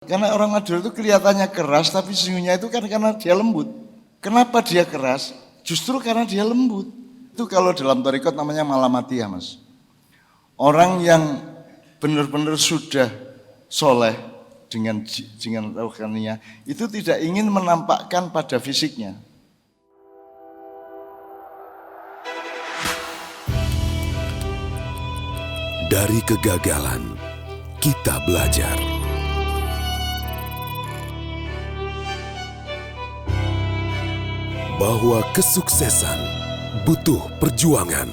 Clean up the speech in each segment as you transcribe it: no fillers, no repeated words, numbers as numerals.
Karena orang Madura itu kelihatannya keras, tapi sesungguhnya itu kan karena dia lembut. Kenapa dia keras? Justru karena dia lembut. Itu kalau dalam thariqat namanya malamatiyah, Mas. Orang yang benar-benar sudah soleh dengan rohaninya, itu tidak ingin menampakkan pada fisiknya. Dari kegagalan, kita belajar. Bahwa kesuksesan butuh perjuangan.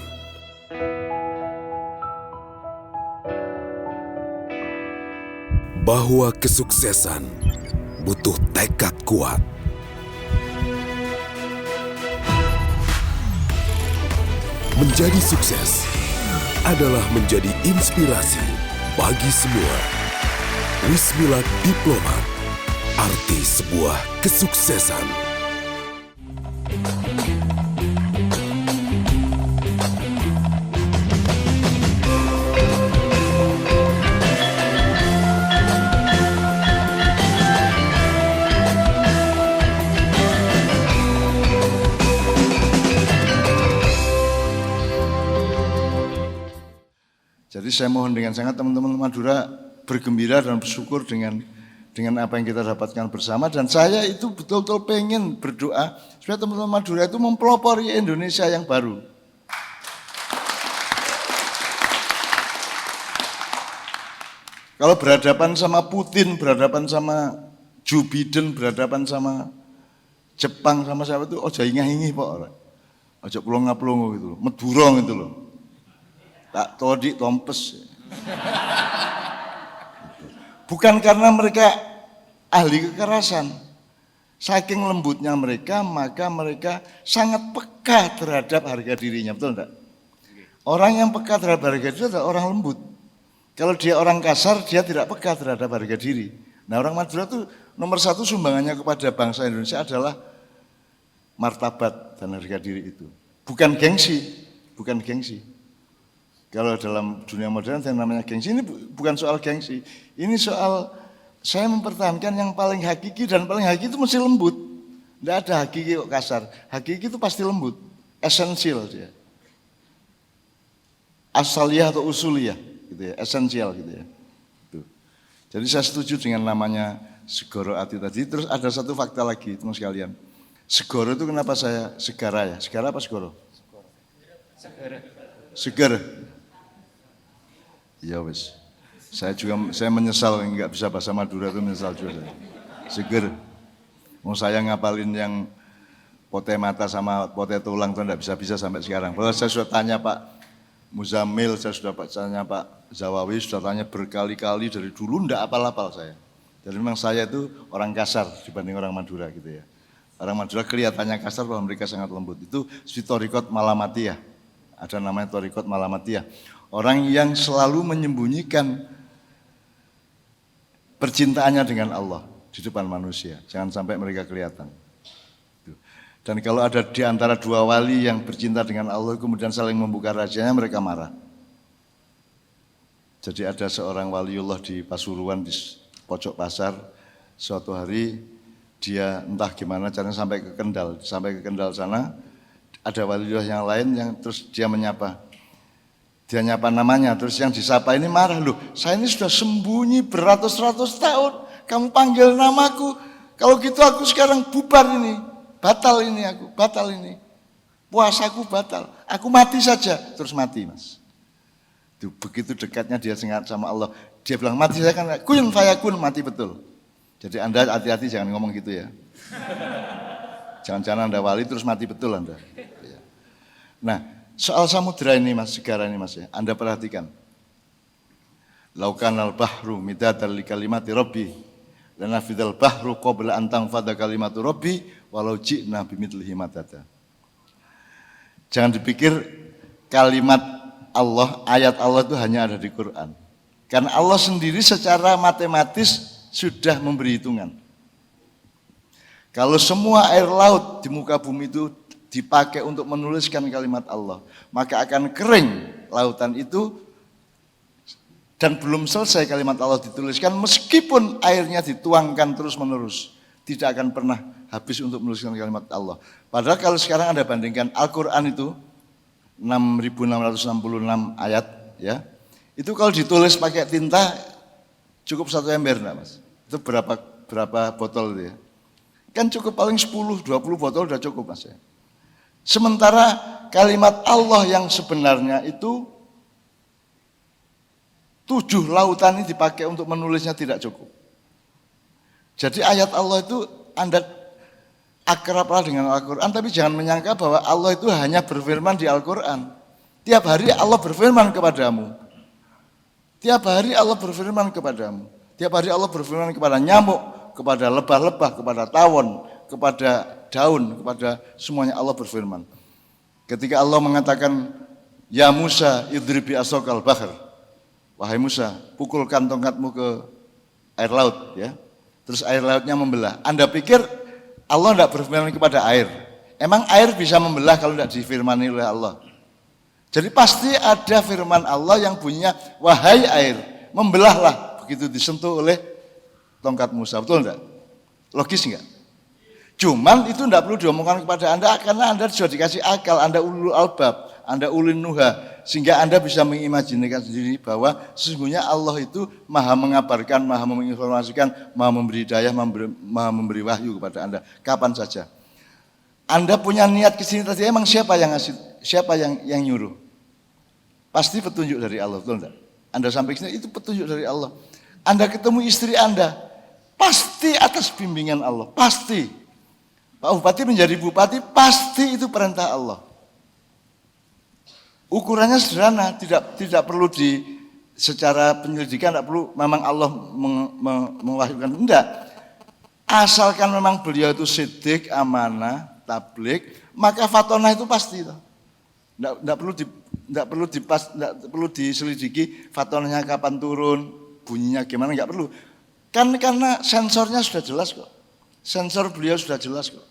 Bahwa kesuksesan butuh tekad kuat. Menjadi sukses adalah menjadi inspirasi bagi semua. Wismilak Diplomat, arti sebuah kesuksesan. Jadi saya mohon dengan sangat teman-teman Madura bergembira dan bersyukur dengan apa yang kita dapatkan bersama. Dan saya itu betul-betul pengen berdoa supaya teman-teman Madura itu mempelopori Indonesia yang baru. Kalau berhadapan sama Putin, berhadapan sama Joe Biden, berhadapan sama Jepang, sama siapa itu, ojo ingah-ingih Pak. Ojo pelonga-pelongo gitu loh, medurong itu loh. Tak todik tompes. Bukan karena mereka ahli kekerasan. Saking lembutnya mereka, maka mereka sangat peka terhadap harga dirinya, betul enggak? Orang yang peka terhadap harga diri adalah orang lembut. Kalau dia orang kasar, dia tidak peka terhadap harga diri. Nah, orang Madura itu nomor satu sumbangannya kepada bangsa Indonesia adalah martabat dan harga diri itu. Bukan gengsi, bukan gengsi. Kalau dalam dunia modern yang namanya gengsi, ini bukan soal gengsi. Ini soal saya mempertahankan yang paling hakiki, dan paling hakiki itu mesti lembut. Tidak ada hakiki kok kasar. Hakiki itu pasti lembut, esensial dia. Asaliyah atau usuliyah, gitu ya, esensial gitu ya. Tuh. Jadi saya setuju dengan namanya Segoro Ati tadi. Terus ada satu fakta lagi, teman sekalian. Segoro itu kenapa saya segara ya? Segara apa segoro? Seger. Ya wes, saya menyesal nggak bisa bahasa Madura itu, menyesal juga. Seger, mau saya ngapalin yang pote mata sama pote tulang itu nggak bisa sampai sekarang. Padahal saya sudah tanya Pak Muzamil, saya sudah tanya Pak Zawawi, sudah tanya berkali-kali dari dulu, nggak apal-apal saya. Jadi memang saya itu orang kasar dibanding orang Madura gitu ya. Orang Madura kelihatannya kasar bahwa mereka sangat lembut. Itu si thariqat malamatiyah. Ada namanya thariqat malamatiyah. Orang yang selalu menyembunyikan percintaannya dengan Allah di depan manusia. Jangan sampai mereka kelihatan. Dan kalau ada di antara dua wali yang bercinta dengan Allah kemudian saling membuka rahasianya, mereka marah. Jadi ada seorang waliullah di Pasuruan, di pojok pasar. Suatu hari dia entah gimana caranya sampai ke Kendal. Sampai ke Kendal sana ada waliullah yang lain yang terus dia menyapa. Dia nyapa namanya, terus yang disapa ini marah, loh saya ini sudah sembunyi beratus-ratus tahun, kamu panggil namaku, kalau gitu aku sekarang bubar ini, batal ini, puasaku batal, aku mati saja, terus mati Mas. Itu begitu dekatnya dia sama Allah, dia bilang mati saya kan, kun fayakun, mati betul. Jadi Anda hati-hati jangan ngomong gitu ya. Jangan-jangan Anda wali terus mati betul Anda. Nah, soal samudra ini Mas, segara ini Mas ya, Anda perhatikan. Laukanal bahru midadal li kalimati rabbi lanafidal bahru qabla an tanfada kalimatu rabbi walau ji'na bimithlihi madada. Jangan dipikir kalimat Allah, ayat Allah itu hanya ada di Quran. Karena Allah sendiri secara matematis sudah memberi hitungan. Kalau semua air laut di muka bumi itu dipakai untuk menuliskan kalimat Allah, maka akan kering lautan itu Dan belum selesai kalimat Allah dituliskan, meskipun airnya dituangkan terus-menerus, tidak akan pernah habis untuk menuliskan kalimat Allah. Padahal kalau sekarang Anda bandingkan Al-Quran itu 6.666 ayat, ya, itu kalau ditulis pakai tinta cukup 1 ember, enggak, Mas? Itu berapa botol itu ya? Kan cukup paling 10-20 botol udah cukup, Mas, ya. Sementara kalimat Allah yang sebenarnya itu 7 lautan ini dipakai untuk menulisnya tidak cukup. Jadi ayat Allah itu Anda akrablah dengan Al-Quran, tapi jangan menyangka bahwa Allah itu hanya berfirman di Al-Quran. Tiap hari Allah berfirman kepadamu. Tiap hari Allah berfirman kepadamu. Tiap hari Allah berfirman kepada nyamuk, kepada lebah-lebah, kepada tawon, kepada daun, kepada semuanya Allah berfirman. Ketika Allah mengatakan, Ya Musa idribi asokal bahr. Wahai Musa, pukulkan tongkatmu ke air laut, ya. Terus air lautnya membelah. Anda pikir Allah tidak berfirman kepada air? Emang air bisa membelah kalau tidak difirmani oleh Allah? Jadi pasti ada firman Allah yang bunyinya, wahai air, membelahlah, begitu disentuh oleh tongkat Musa. Betul enggak? Logis enggak? Cuman itu tidak perlu diomongkan kepada Anda karena Anda sudah dikasih akal, Anda ulul albab, Anda ulin nuha, sehingga Anda bisa mengimajinkan sendiri bahwa sesungguhnya Allah itu maha mengabarkan, maha menginformasikan, maha memberi hidayah, maha memberi wahyu kepada Anda kapan saja. Anda punya niat ke sini tadi, emang siapa yang ngasih, siapa yang nyuruh? Pasti petunjuk dari Allah, betul enggak? Anda sampai ke sini itu petunjuk dari Allah. Anda ketemu istri Anda, pasti atas bimbingan Allah, pasti. Pak Bupati menjadi bupati, pasti itu perintah Allah. Ukurannya sederhana, tidak perlu secara penyelidikan, tidak perlu memang Allah mewahyukan, enggak. Asalkan memang beliau itu siddiq, amanah, tabligh, maka fatonah itu pasti. Tidak perlu diselidiki fatonahnya kapan turun, bunyinya gimana, enggak perlu. Kan karena sensornya sudah jelas kok. Sensor beliau sudah jelas kok.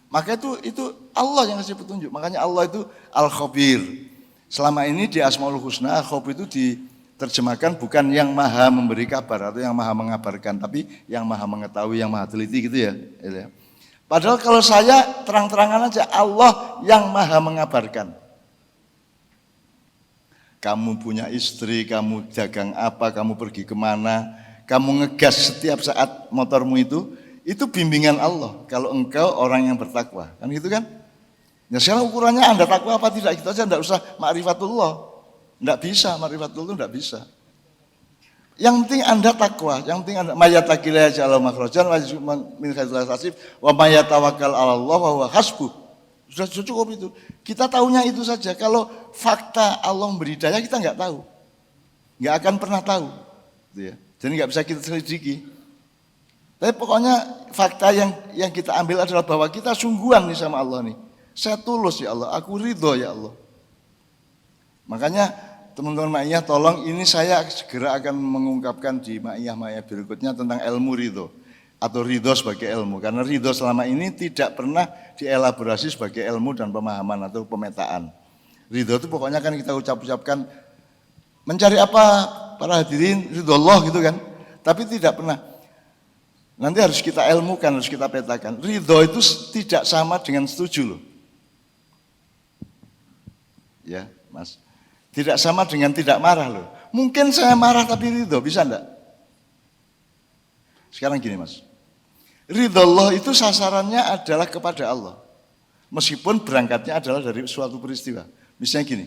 Maka itu Allah yang kasih petunjuk. Makanya Allah itu Al-Khabir. Selama ini di Asmaul Husna, Al-Khabir itu diterjemahkan bukan yang maha memberi kabar atau yang maha mengabarkan, tapi yang maha mengetahui, yang maha teliti gitu ya. Padahal kalau saya terang-terangan aja, Allah yang maha mengabarkan. Kamu punya istri, kamu dagang apa, kamu pergi kemana, kamu ngegas setiap saat motormu itu bimbingan Allah. Kalau engkau orang yang bertakwa, kan gitu kan? Ya sekarang ukurannya Anda takwa apa tidak, gitu aja, enggak usah ma'rifatullah. Enggak bisa, ma'rifatullah itu enggak bisa. Yang penting Anda takwa, yang penting Anda mayyatakillah ja'ala makhrajan wa min khairillah tasif wa mayyatawakkal 'ala Allah wa huwa hasbuh. Sudah cukup itu. Kita tahunya itu saja. Kalau fakta Allah memberi daya kita enggak tahu. Enggak akan pernah tahu. Gitu ya. Jadi enggak bisa kita selidiki. Tapi pokoknya fakta yang kita ambil adalah bahwa kita sungguhan nih sama Allah nih. Saya tulus ya Allah, aku ridho ya Allah. Makanya teman-teman Ma'iyah tolong, ini saya segera akan mengungkapkan di Ma'iyah berikutnya tentang ilmu ridho. Atau ridho sebagai ilmu. Karena ridho selama ini tidak pernah dielaborasi sebagai ilmu dan pemahaman atau pemetaan. Ridho itu pokoknya kan kita ucapkan mencari apa para hadirin, ridho Allah gitu kan. Tapi tidak pernah. Nanti harus kita ilmukan, harus kita petakan. Ridho itu tidak sama dengan setuju loh. Ya, Mas. Tidak sama dengan tidak marah loh. Mungkin saya marah tapi ridho, bisa enggak? Sekarang gini Mas. Ridho Allah itu sasarannya adalah kepada Allah. Meskipun berangkatnya adalah dari suatu peristiwa. Misalnya gini.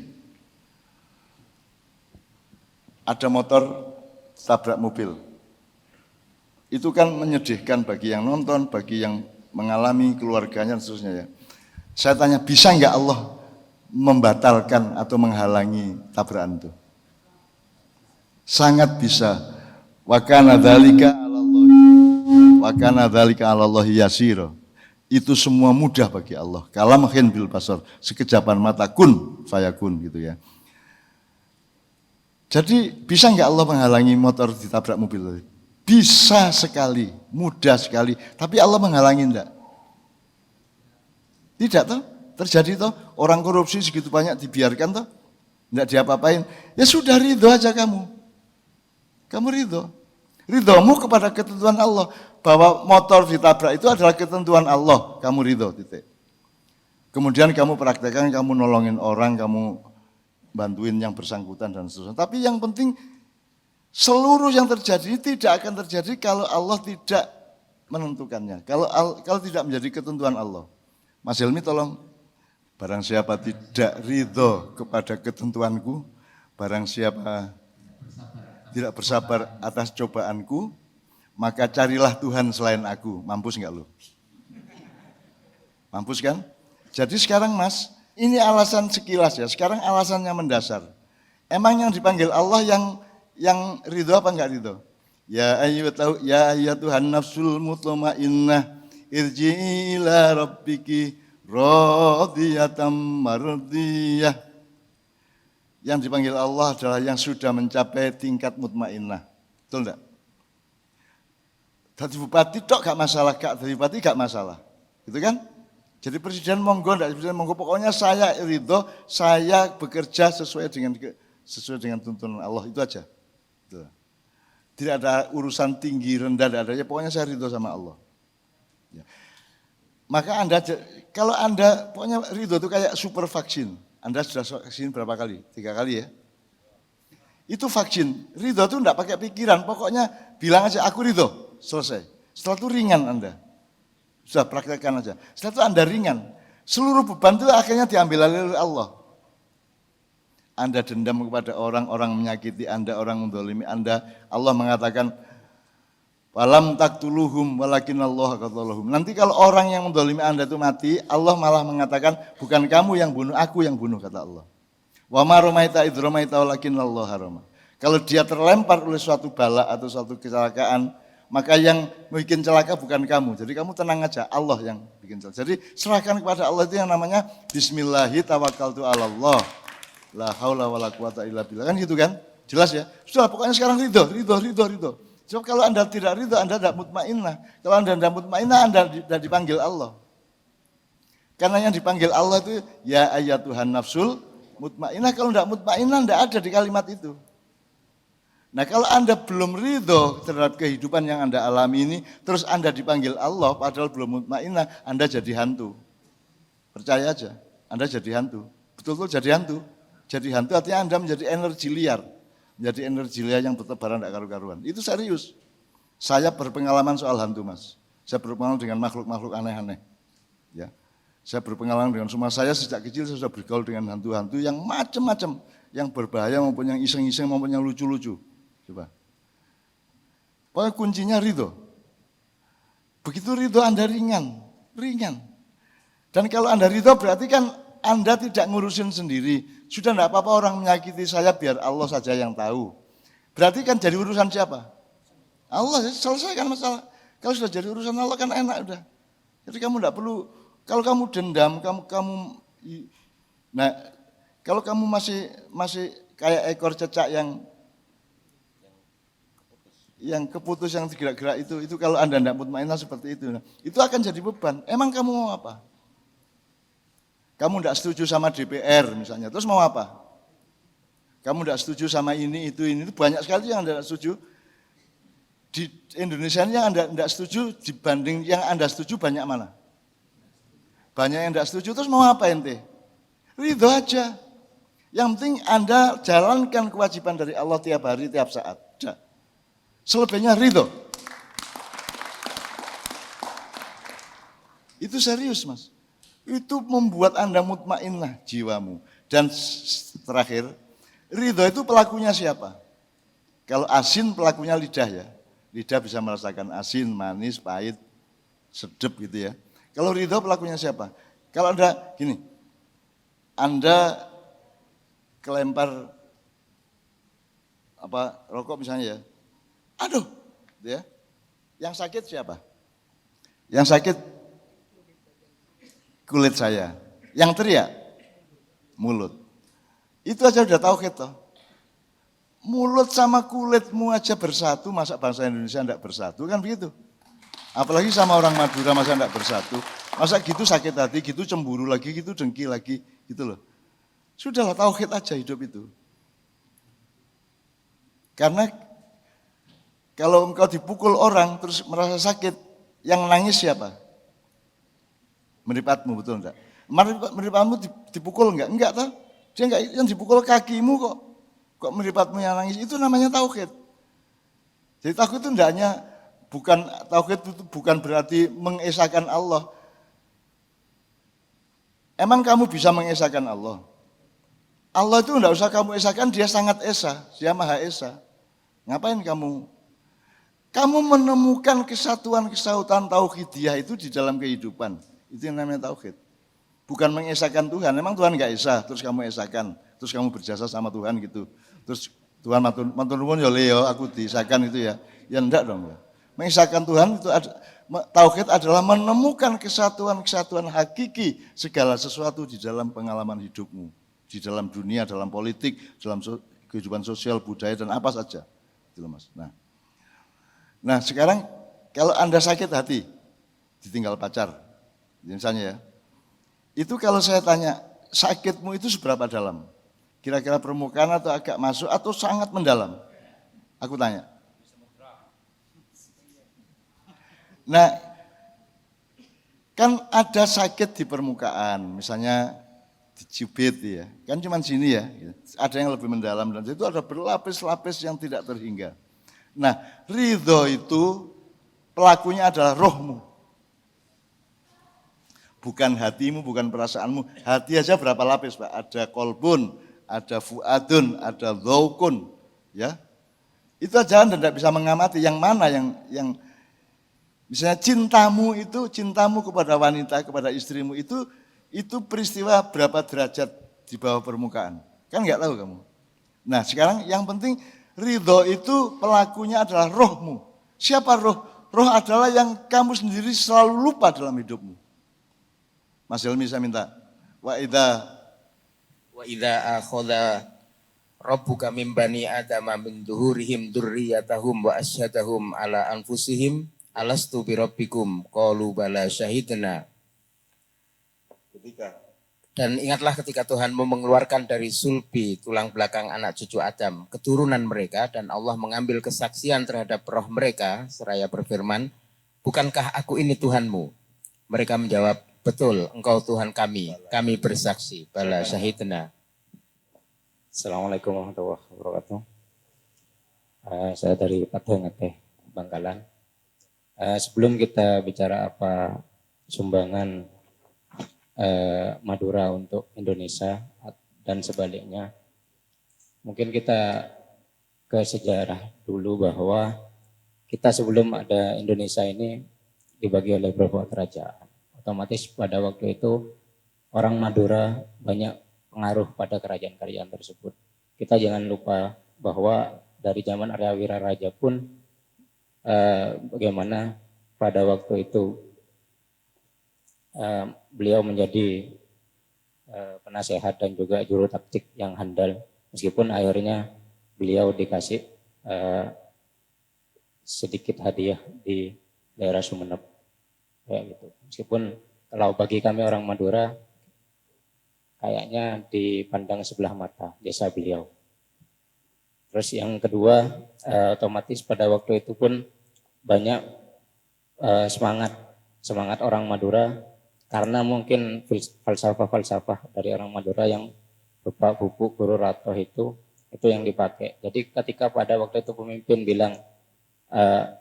Ada motor tabrak mobil. Itu kan menyedihkan bagi yang nonton, bagi yang mengalami, keluarganya dan seterusnya ya. Saya tanya, bisa enggak Allah membatalkan atau menghalangi tabrakan itu? Sangat bisa. Wa kana dzalika 'alallahi yasir. Itu semua mudah bagi Allah. Kalamhin bil basar, sekejapan mata kun fayakun gitu ya. Jadi bisa enggak Allah menghalangi motor ditabrak mobil tadi? Bisa sekali, mudah sekali. Tapi Allah menghalangi enggak? Tidak toh? Terjadi toh? Orang korupsi segitu banyak dibiarkan toh? Enggak diapa-apain, ya sudah ridho aja kamu. Kamu ridho. Ridhomu kepada ketentuan Allah. Bahwa motor ditabrak itu adalah ketentuan Allah. Kamu ridho, titik. Kemudian kamu praktekkan, kamu nolongin orang, kamu bantuin yang bersangkutan dan seterusnya. Tapi yang penting seluruh yang terjadi tidak akan terjadi kalau Allah tidak menentukannya. Kalau tidak menjadi ketentuan Allah. Mas Helmi tolong, barang siapa tidak ridho kepada ketentuanku, barang siapa tidak bersabar atas cobaanku, maka carilah Tuhan selain aku. Mampus enggak lu? Mampus kan? Jadi sekarang Mas, ini alasan sekilas ya. Sekarang alasannya mendasar. Emang yang dipanggil Allah yang ridho apa enggak ridho? Ya ayyatuhan nafsul mutmainnah irji'i ila rabbiki radiyatan mardiyah. Yang dipanggil Allah adalah yang sudah mencapai tingkat mutmainnah. Betul enggak? Jadi bupati tok gak masalah, gak jadi bupati gak masalah. Gitu kan? Jadi presiden monggo, enggak presiden monggo, pokoknya saya ridho, saya bekerja sesuai dengan tuntunan Allah, itu aja. Gitu. Tidak ada urusan tinggi rendah, tidak ada, ya pokoknya saya ridho sama Allah. Ya. Maka kalau Anda pokoknya ridho itu kayak super vaksin. Anda sudah vaksin berapa kali? 3 kali ya? Itu vaksin. Ridho itu enggak pakai pikiran, pokoknya bilang aja aku ridho, selesai. Setelah itu ringan Anda. Sudah praktekkan aja. Setelah itu Anda ringan. Seluruh beban itu akhirnya diambil oleh Allah. Anda dendam kepada orang menyakiti Anda, orang mendolimi Anda. Allah mengatakan, walam taktuluhum walakin Allah qatalahum. Nanti kalau orang yang mendolimi Anda itu mati, Allah malah mengatakan, bukan kamu yang bunuh, aku yang bunuh, kata Allah. Wa ma ramaita idh ramaita walakin Allah harama. Kalau dia terlempar oleh suatu bala atau suatu kecelakaan, maka yang bikin celaka bukan kamu. Jadi kamu tenang aja, Allah yang bikin celaka. Jadi serahkan kepada Allah itu yang namanya Bismillahi tawakkaltu ala Allah. La haula wala quwata illa billah. Kan gitu kan? Jelas ya? Sudah pokoknya sekarang ridho. Sebab kalau Anda tidak ridho, Anda tidak mutmainnah. Kalau Anda tidak mutmainnah, Anda tidak dipanggil Allah. Karena yang dipanggil Allah itu ya ayyatuhan nafsul mutmainnah. Kalau tidak mutmainnah, tidak ada di kalimat itu. Nah kalau Anda belum ridho terhadap kehidupan yang Anda alami ini, terus Anda dipanggil Allah padahal belum mutmainnah, Anda jadi hantu. Percaya aja, Anda jadi hantu. Betul-betul jadi hantu. Jadi hantu artinya Anda menjadi energi liar. Menjadi energi liar yang bertebaran tidak karu-karuan. Itu serius. Saya berpengalaman soal hantu Mas. Saya berpengalaman dengan makhluk-makhluk aneh-aneh. Ya. Saya berpengalaman dengan semua, saya sejak kecil saya sudah bergaul dengan hantu-hantu yang macam-macam. Yang berbahaya maupun yang iseng-iseng maupun yang lucu-lucu. Coba. Pokoknya kuncinya ridho. Begitu ridho Anda ringan. Dan kalau Anda ridho berarti kan Anda tidak ngurusin sendiri. Sudah tidak apa-apa orang menyakiti saya biar Allah saja yang tahu. Berarti kan jadi urusan siapa? Allah, selesaikan masalah. Kalau sudah jadi urusan Allah kan enak udah. Jadi kamu tidak perlu, kalau kamu dendam, kalau kamu masih kayak ekor cecak yang keputus, yang gerak-gerak itu kalau Anda tidak mutmainnah seperti itu, itu akan jadi beban. Emang kamu mau apa? Kamu tidak setuju sama DPR misalnya, terus mau apa? Kamu tidak setuju sama ini, itu banyak sekali yang Anda tidak setuju. Di Indonesia ini yang Anda tidak setuju dibanding yang Anda setuju banyak mana? Banyak yang tidak setuju, terus mau apa ente? Ridho aja. Yang penting Anda jalankan kewajiban dari Allah tiap hari, tiap saat. Selebihnya ridho. Itu serius Mas. Itu membuat Anda mutmainnah jiwamu. Dan terakhir, ridho itu pelakunya siapa? Kalau asin pelakunya lidah ya. Lidah bisa merasakan asin, manis, pahit, sedap gitu ya. Kalau ridho pelakunya siapa? Kalau Anda kelempar rokok misalnya ya. Aduh, gitu ya. Yang sakit siapa? Yang sakit kulit saya. Yang teriak mulut. Itu aja udah tahu kita. Mulut sama kulitmu aja bersatu, masa bangsa Indonesia enggak bersatu kan begitu? Apalagi sama orang Madura masa enggak bersatu. Masa gitu sakit hati, gitu cemburu lagi, gitu dengki lagi, gitu loh. Sudahlah tauhid aja hidup itu. Karena kalau engkau dipukul orang terus merasa sakit, yang nangis siapa? Meripatmu, betul enggak? Meripatmu dipukul enggak? Enggak toh? Dia enggak, yang dipukul kakimu kok. Kok meripatmu yang nangis? Itu namanya tauhid. Jadi tauhid itu hendaknya tauhid itu bukan berarti mengesahkan Allah. Emang kamu bisa mengesahkan Allah? Allah itu enggak usah kamu esahkan, dia sangat esa, dia maha esa. Ngapain kamu? Kamu menemukan kesatuan tauhidiyah itu di dalam kehidupan. Itu yang namanya tauhid. Bukan mengesahkan Tuhan. Memang Tuhan enggak esa, terus kamu esahkan, terus kamu berjasa sama Tuhan gitu. Terus Tuhan matur nuwun ya Leo, aku disahkan itu ya. Ya enggak dong. Mengesahkan Tuhan itu tauhid adalah menemukan kesatuan hakiki segala sesuatu di dalam pengalaman hidupmu, di dalam dunia, dalam politik, dalam kehidupan sosial, budaya dan apa saja. Gitu Mas. Nah, sekarang kalau Anda sakit hati, ditinggal pacar, misalnya ya, itu kalau saya tanya, sakitmu itu seberapa dalam? Kira-kira permukaan atau agak masuk atau sangat mendalam? Aku tanya. Nah, kan ada sakit di permukaan, misalnya dicubit ya, kan cuma sini ya, ada yang lebih mendalam dan itu ada berlapis-lapis yang tidak terhingga. Nah, ridho itu pelakunya adalah rohmu. Bukan hatimu, bukan perasaanmu. Hati aja berapa lapis, Pak? Ada kolbun, ada fuadun, ada dhaukun, ya. Itu aja Anda tidak bisa mengamati yang mana yang misalnya cintamu kepada wanita, kepada istrimu itu peristiwa berapa derajat di bawah permukaan. Kan enggak tahu kamu. Nah, sekarang yang penting ridho itu pelakunya adalah rohmu. Siapa roh? Roh adalah yang kamu sendiri selalu lupa dalam hidupmu. Mas Helmi saya minta. Wa idza akhadha rabbuka min bani adama min duhurihim dzurriyyatahum wa asyhadahum ala anfusihim alastu bi rabbikum qalu bala syahidna. Dan ingatlah ketika Tuhanmu mengeluarkan dari sulbi tulang belakang anak cucu Adam, keturunan mereka, dan Allah mengambil kesaksian terhadap roh mereka, seraya berfirman, bukankah aku ini Tuhanmu? Mereka menjawab, betul, engkau Tuhan kami bersaksi, bala syahidna. Assalamualaikum warahmatullahi wabarakatuh. Saya dari Padang Aceh, Bangkalan. Sebelum kita bicara apa sumbangan Madura untuk Indonesia dan sebaliknya, mungkin kita ke sejarah dulu bahwa kita sebelum ada Indonesia ini dibagi oleh beberapa kerajaan. Otomatis pada waktu itu orang Madura banyak pengaruh pada kerajaan-kerajaan tersebut. Kita jangan lupa bahwa dari zaman Arya Wiraraja pun bagaimana pada waktu itu beliau menjadi penasehat dan juga juru taktik yang handal, meskipun akhirnya beliau dikasih sedikit hadiah di daerah Sumeneb, kayak gitu. Meskipun kalau bagi kami orang Madura kayaknya dipandang sebelah mata jasa beliau. Terus yang kedua, otomatis pada waktu itu pun banyak semangat orang Madura, karena mungkin falsafah dari orang Madura yang berupa Bubuk Guru Rato itu yang dipakai. Jadi ketika pada waktu itu pemimpin bilang,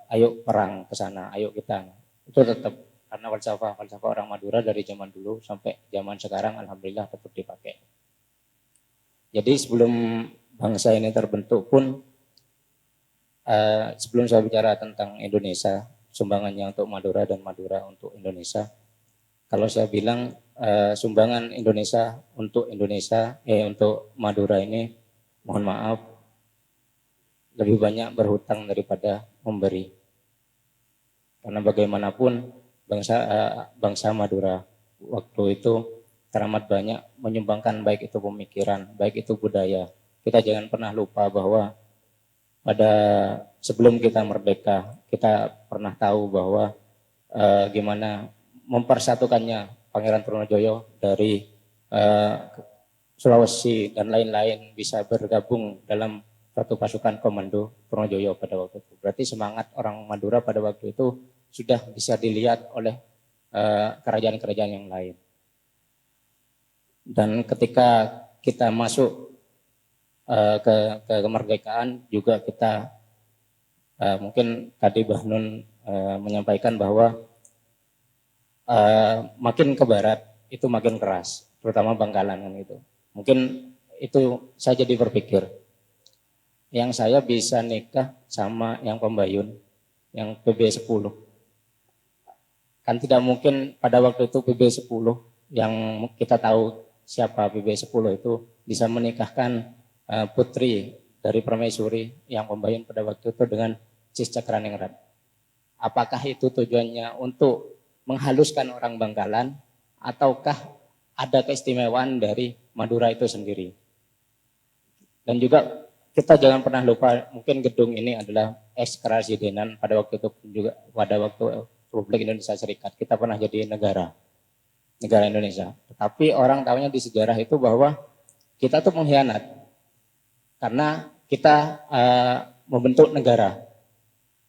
ayo perang ke sana, ayo kita, itu tetap karena falsafah orang Madura dari zaman dulu sampai zaman sekarang alhamdulillah tetap dipakai. Jadi sebelum bangsa ini terbentuk pun, sebelum saya bicara tentang Indonesia, sumbangannya untuk Madura dan Madura untuk Indonesia, kalau saya bilang sumbangan Indonesia untuk Madura ini, mohon maaf, lebih banyak berhutang daripada memberi. Karena bagaimanapun bangsa Madura waktu itu teramat banyak menyumbangkan, baik itu pemikiran, baik itu budaya. Kita jangan pernah lupa bahwa pada sebelum kita merdeka, kita pernah tahu bahwa gimana mempersatukannya Pangeran Trunojoyo dari Sulawesi dan lain-lain bisa bergabung dalam satu pasukan komando Trunojoyo pada waktu itu. Berarti semangat orang Madura pada waktu itu sudah bisa dilihat oleh kerajaan-kerajaan yang lain. Dan ketika kita masuk ke kemerdekaan juga kita mungkin tadi Bahnun menyampaikan bahwa makin ke barat itu makin keras, terutama Bangkalan kan itu. Mungkin itu saya jadi berpikir, yang saya bisa nikah sama yang Pembayun, yang PB 10. Kan tidak mungkin pada waktu itu PB 10 yang kita tahu siapa PB 10 itu bisa menikahkan putri dari permaisuri yang Pembayun pada waktu itu dengan Cis Cakraningrat. Apakah itu tujuannya untuk menghaluskan orang Bangkalan ataukah ada keistimewaan dari Madura itu sendiri? Dan juga kita jangan pernah lupa, mungkin gedung ini adalah ex-kerasidenan pada waktu itu juga, pada waktu Republik Indonesia Serikat kita pernah jadi negara Indonesia. Tetapi orang tahunya di sejarah itu bahwa kita tuh mengkhianat karena kita membentuk negara.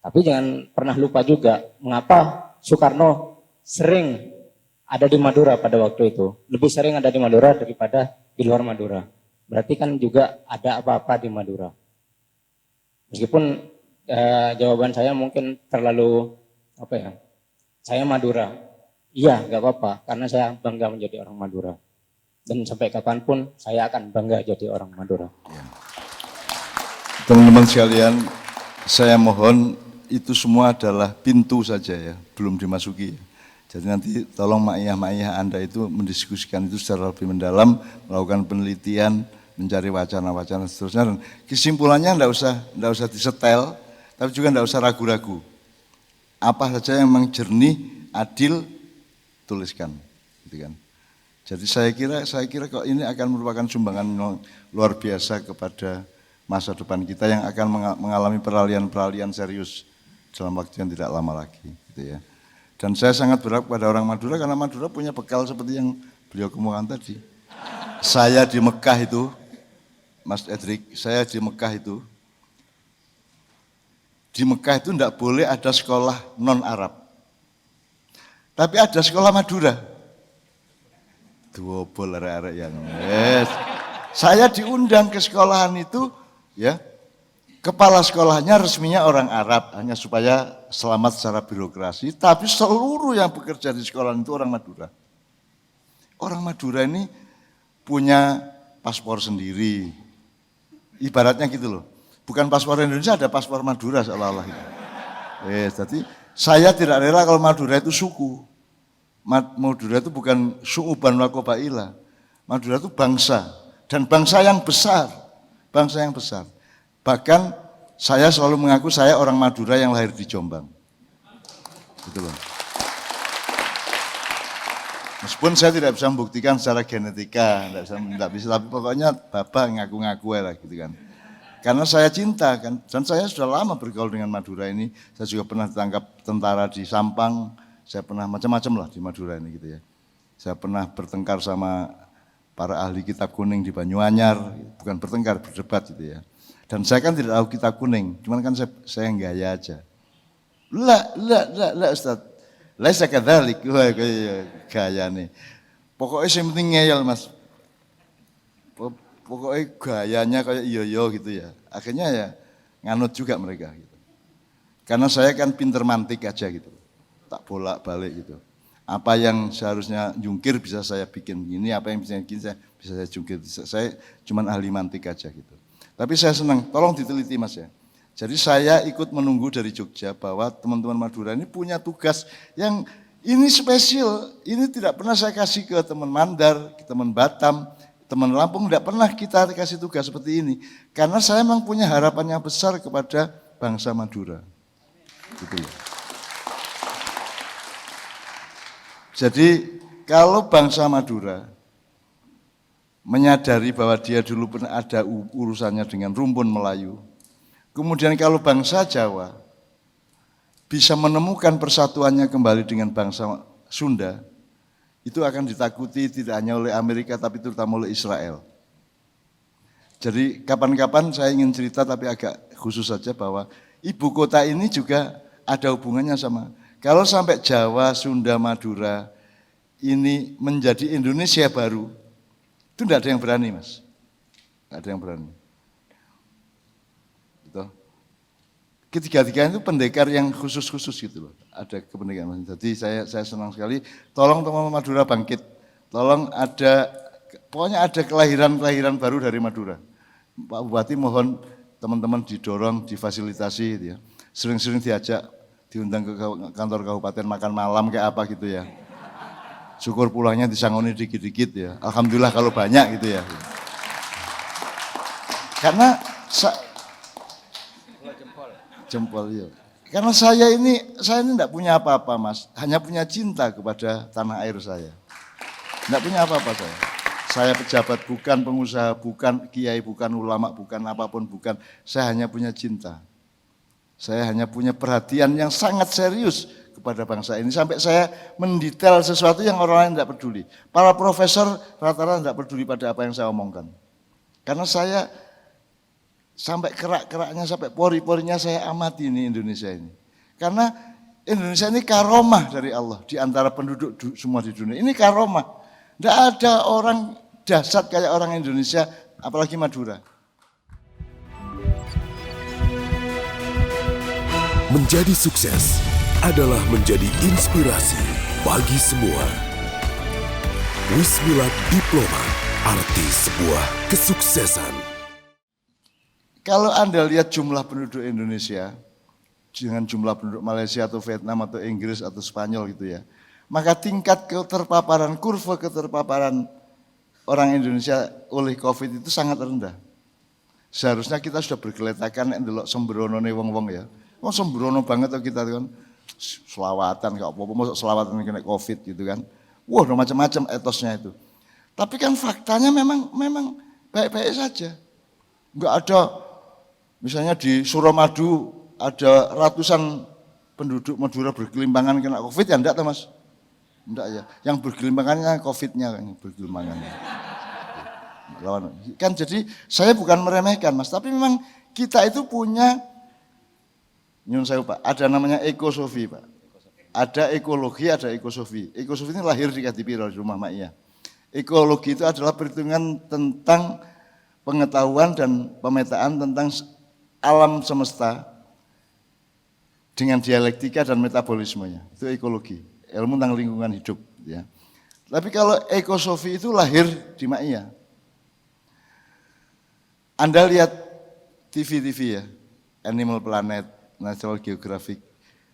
Tapi jangan pernah lupa juga mengapa Soekarno sering ada di Madura pada waktu itu. Lebih sering ada di Madura daripada di luar Madura. Berarti kan juga ada apa-apa di Madura. Meskipun jawaban saya mungkin terlalu saya Madura. Iya, nggak apa-apa, karena saya bangga menjadi orang Madura. Dan sampai kapanpun saya akan bangga jadi orang Madura. Teman-teman sekalian, saya mohon itu semua adalah pintu saja ya, belum dimasuki. Jadi nanti tolong ma'iyah Anda itu mendiskusikan itu secara lebih mendalam, melakukan penelitian, mencari wacana-wacana seterusnya. Dan kesimpulannya enggak usah disetel, tapi juga enggak usah ragu-ragu. Apa saja yang memang jernih, adil, tuliskan, gitu kan. Jadi saya kira kok ini akan merupakan sumbangan luar biasa kepada masa depan kita yang akan mengalami peralihan-peralihan serius dalam waktu yang tidak lama lagi, gitu ya. Dan saya sangat berharap kepada orang Madura karena Madura punya bekal seperti yang beliau kemukakan tadi. Saya di Mekah itu, Mas Edrik, saya di Mekah itu tidak boleh ada sekolah non-Arab. Tapi ada sekolah Madura. Duobol arek-arek yang yes. Saya diundang ke sekolahan itu, ya. Kepala sekolahnya resminya orang Arab, hanya supaya selamat secara birokrasi, tapi seluruh yang bekerja di sekolah itu orang Madura. Orang Madura ini punya paspor sendiri, ibaratnya gitu loh. Bukan paspor Indonesia, ada paspor Madura seolah-olah. Jadi saya tidak rela kalau Madura itu suku. Madura itu bukan su'uban wa qabaila. Madura itu bangsa, dan bangsa yang besar. Bangsa yang besar. Bahkan saya selalu mengaku saya orang Madura yang lahir di Jombang. Gitu loh. Meskipun saya tidak bisa membuktikan secara genetika, tidak bisa, tapi pokoknya Bapak ngaku-ngaku lah gitu kan. Karena saya cinta kan, dan saya sudah lama bergaul dengan Madura ini. Saya juga pernah ditangkap tentara di Sampang, saya pernah macam-macam lah di Madura ini gitu ya. Saya pernah bertengkar sama para ahli kitab kuning di Banyuanyar, bukan bertengkar, berdebat gitu ya. Dan saya kan tidak tahu kitab kuning, cuman kan saya gaya aja. Lah Ustaz. Laisa kadzalik, gaya nih. Pokoknya yang penting ngeyel Mas. Pokoknya gayanya kayak iyo gitu ya. Akhirnya ya nganut juga mereka gitu. Karena saya kan pinter mantik aja gitu. Tak bolak-balik gitu. Apa yang seharusnya jungkir bisa saya bikin begini, apa yang bisa saya jungkir. Saya cuman ahli mantik aja gitu. Tapi saya senang, tolong diteliti Mas ya. Jadi saya ikut menunggu dari Jogja bahwa teman-teman Madura ini punya tugas yang ini spesial. Ini tidak pernah saya kasih ke teman Mandar, ke teman Batam, teman Lampung, tidak pernah kita kasih tugas seperti ini. Karena saya memang punya harapan yang besar kepada bangsa Madura. Gitu ya. Jadi kalau bangsa Madura menyadari bahwa dia dulu pernah ada urusannya dengan rumpun Melayu. Kemudian kalau bangsa Jawa bisa menemukan persatuannya kembali dengan bangsa Sunda, itu akan ditakuti tidak hanya oleh Amerika tapi terutama oleh Israel. Jadi kapan-kapan saya ingin cerita tapi agak khusus saja bahwa ibu kota ini juga ada hubungannya sama. Kalau sampai Jawa, Sunda, Madura ini menjadi Indonesia baru, itu tidak ada yang berani, Mas. Tidak ada yang berani. Gitu. Ketiga-tiganya itu pendekar yang khusus-khusus gitu loh. Ada kependekaan. Jadi saya senang sekali. Tolong teman-teman Madura bangkit. Tolong pokoknya ada kelahiran baru dari Madura. Pak Bupati mohon teman-teman didorong, difasilitasi gitu ya. Sering-sering diajak, diundang ke kantor kabupaten makan malam kayak apa gitu ya. Syukur pulangnya disangoni dikit-dikit ya. Alhamdulillah kalau banyak gitu ya. Karena jempol ya. Karena saya ini enggak punya apa-apa, Mas. Hanya punya cinta kepada tanah air saya. Enggak punya apa-apa saya. Saya pejabat bukan, pengusaha bukan, kiai bukan, ulama bukan, apapun bukan. Saya hanya punya cinta. Saya hanya punya perhatian yang sangat serius kepada bangsa ini. Sampai saya mendetail sesuatu yang orang lain tidak peduli. Para profesor rata-rata tidak peduli pada apa yang saya omongkan. Karena saya sampai kerak-keraknya, sampai pori-porinya saya amati ini Indonesia ini. Karena Indonesia ini karomah dari Allah di antara penduduk semua di dunia. Ini karomah. Tidak ada orang dahsyat kayak orang Indonesia, apalagi Madura. Menjadi sukses adalah menjadi inspirasi bagi semua. Wismilak Diplomat, arti sebuah kesuksesan. Kalau Anda lihat jumlah penduduk Indonesia dengan jumlah penduduk Malaysia atau Vietnam atau Inggris atau Spanyol gitu ya, maka tingkat keterpaparan, kurva keterpaparan orang Indonesia oleh COVID itu sangat rendah. Seharusnya kita sudah bergeletakan ndelok sembronone wong-wong ya. Wong sembrono banget tuh kita kan. Selawatan gak apa-apa, masuk selawatan kena COVID gitu kan. Wah, udah macam-macam etosnya itu. Tapi kan faktanya memang baik-baik saja. Enggak ada misalnya di Suramadu ada ratusan penduduk Madura bergelimpangan kena COVID ya enggak tuh, Mas? Enggak ya, yang bergelimpangannya COVID-nya bergelimpangannya. Kan jadi saya bukan meremehkan, Mas, tapi memang kita itu punya nyun sewu, Pak, ada namanya ekosofi, Pak. Ada ekologi, ada ekosofi. Ekosofi ini lahir di Kadipiro, di rumah Mak Iya. Ekologi itu adalah perhitungan tentang pengetahuan dan pemetaan tentang alam semesta dengan dialektika dan metabolismenya. Itu ekologi. Ilmu tentang lingkungan hidup ya. Tapi kalau ekosofi itu lahir di Mak Iya. Anda lihat TV ya, Animal Planet, National Geographic,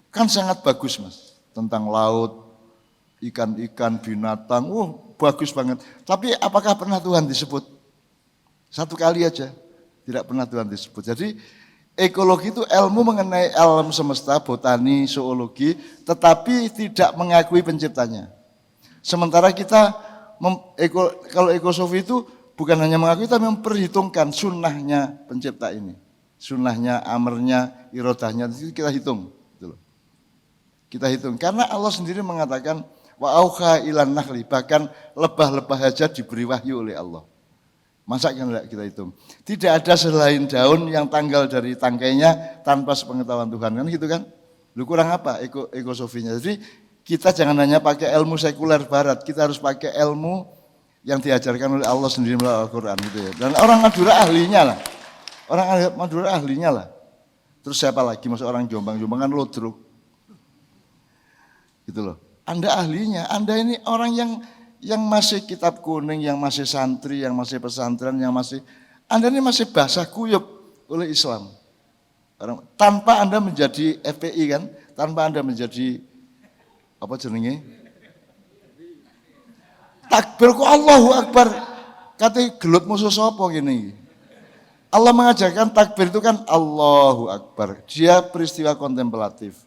kan sangat bagus, Mas, tentang laut, ikan-ikan, binatang, bagus banget. Tapi apakah pernah Tuhan disebut? Satu kali aja, tidak pernah Tuhan disebut. Jadi ekologi itu ilmu mengenai alam semesta, botani, zoologi, tetapi tidak mengakui penciptanya. Sementara kita, kalau ekosofi itu bukan hanya mengakui, tapi memperhitungkan sunnahnya pencipta ini. Sunnahnya, amarnya, irodahnya, itu kita hitung. Gitu loh. Kita hitung, karena Allah sendiri mengatakan, wa auha ilan nahli, bahkan lebah-lebah saja diberi wahyu oleh Allah. Masa kita hitung? Tidak ada selain daun yang tanggal dari tangkainya tanpa sepengetahuan Tuhan, kan gitu kan? Lu kurang apa ekosofinya? Jadi kita jangan hanya pakai ilmu sekuler barat, kita harus pakai ilmu yang diajarkan oleh Allah sendiri melalui Al-Quran gitu ya. Dan orang Madura ahlinya lah, orang Madura ahlinya lah. Terus siapa lagi? Masuk orang Jombang kan Lodruk, gitu loh. Anda ahlinya, Anda ini orang yang masih kitab kuning, yang masih santri, yang masih pesantren, yang masih, Anda ini masih basah kuyup oleh Islam. Tanpa Anda menjadi FPI kan, tanpa Anda menjadi apa jenenge? Takbir kok Allahu Akbar. Kate gelut musuh sapa gini. Allah mengajarkan takbir itu kan Allahu Akbar. Dia peristiwa kontemplatif.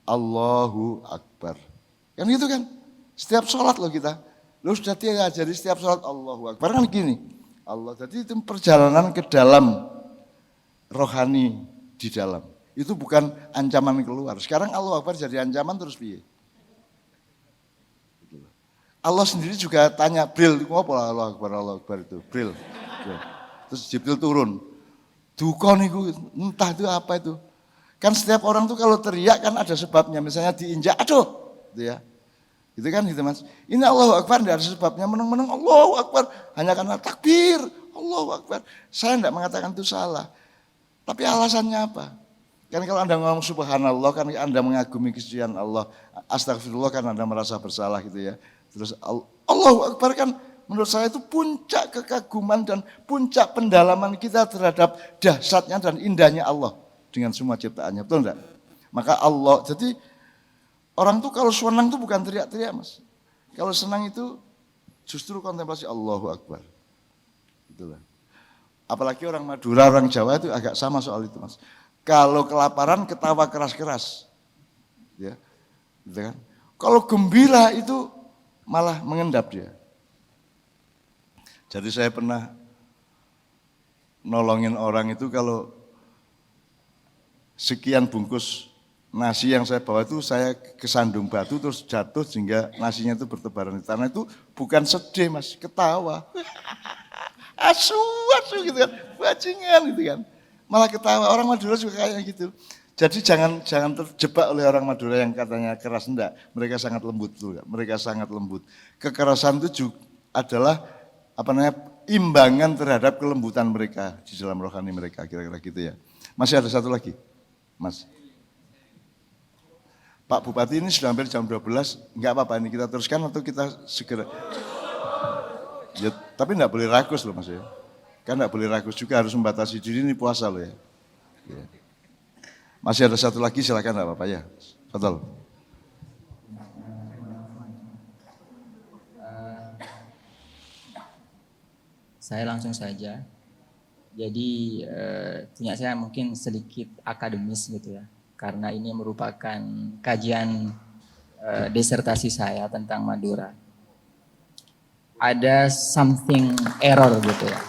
Allahu Akbar. Kan gitu kan? Setiap sholat loh kita. Lu sudah diajari setiap sholat Allahu Akbar kan gini. Allah, jadi itu perjalanan ke dalam rohani di dalam. Itu bukan ancaman keluar. Sekarang Allahu Akbar jadi ancaman terus piye? Allah sendiri juga tanya, Bril, apa Allahu Akbar itu? Bril. terus Jibril turun. Duka niku, entah itu apa itu. Kan setiap orang tuh kalau teriak kan ada sebabnya, misalnya diinjak, aduh, gitu ya. Gitu kan gitu Mas. Ini Allahu Akbar tidak ada sebabnya, meneng-meneng Allahu Akbar hanya karena takbir, Allahu Akbar. Saya tidak mengatakan itu salah. Tapi alasannya apa? Kan kalau Anda ngomong subhanallah kan Anda mengagumi kesucian Allah. Astagfirullah kan Anda merasa bersalah gitu ya. Terus Allahu Akbar kan menurut saya itu puncak kekaguman dan puncak pendalaman kita terhadap dahsyatnya dan indahnya Allah dengan semua ciptaannya, betul enggak? Maka Allah, jadi orang tuh kalau senang tuh bukan teriak-teriak Mas. Kalau senang itu justru kontemplasi Allahu Akbar. Itulah. Apalagi orang Madura, orang Jawa itu agak sama soal itu Mas. Kalau kelaparan ketawa keras-keras. Ya. Gitu kan? Kalau gembira itu malah mengendap dia. Jadi saya pernah nolongin orang itu kalau sekian bungkus nasi yang saya bawa itu saya kesandung batu terus jatuh sehingga nasinya itu bertebaran di tanah, itu bukan sedih Mas, ketawa. Asu gitu kan, bajingan gitu kan. Malah ketawa, orang Madura juga kayak gitu. Jadi jangan terjebak oleh orang Madura yang katanya keras, enggak. Mereka sangat lembut tuh, mereka sangat lembut. Kekerasan itu juga adalah imbangan terhadap kelembutan mereka di dalam rohani mereka, kira-kira gitu ya. Masih ada satu lagi, Mas. Pak Bupati ini sudah hampir jam 12, enggak apa-apa ini kita teruskan atau kita segera. Ya, tapi enggak boleh rakus loh Mas ya. Kan enggak boleh rakus juga, harus membatasi diri, ini puasa loh ya. Ya. Masih ada satu lagi, silakan enggak apa-apa ya. Betul. Saya langsung saja. Jadi punya saya mungkin sedikit akademis gitu ya. Karena ini merupakan kajian disertasi saya tentang Madura. Ada something error gitu ya.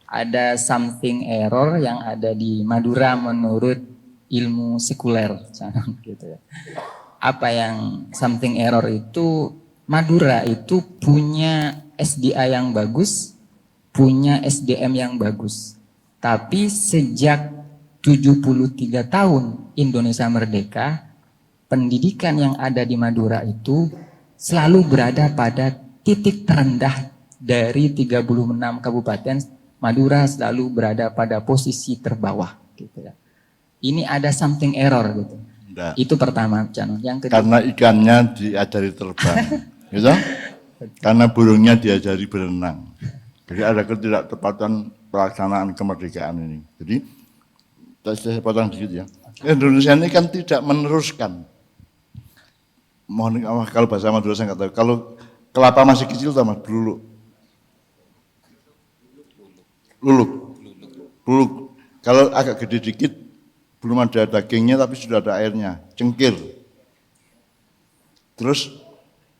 Ada something error yang ada di Madura menurut ilmu sekuler gitu ya. Apa yang something error itu? Madura itu punya SDA yang bagus, punya SDM yang bagus. Tapi sejak 73 tahun Indonesia merdeka, pendidikan yang ada di Madura itu selalu berada pada titik terendah dari 36 kabupaten. Madura selalu berada pada posisi terbawah gitu ya. Ini ada something error gitu. Enggak. Itu pertama, Cano. Yang kedua, karena ikannya diajari terbang. Gitu? Karena burungnya diajari berenang. Jadi ada ketidaktepatan pelaksanaan kemerdekaan ini. Jadi saya potong sedikit ya. Indonesia ini kan tidak meneruskan. Mohon kalau bahasa Madura saya nggak tahu. Kalau kelapa masih kecil sama beluluk. Luluk. Kalau agak gede dikit belum ada dagingnya tapi sudah ada airnya. Cengkir. Terus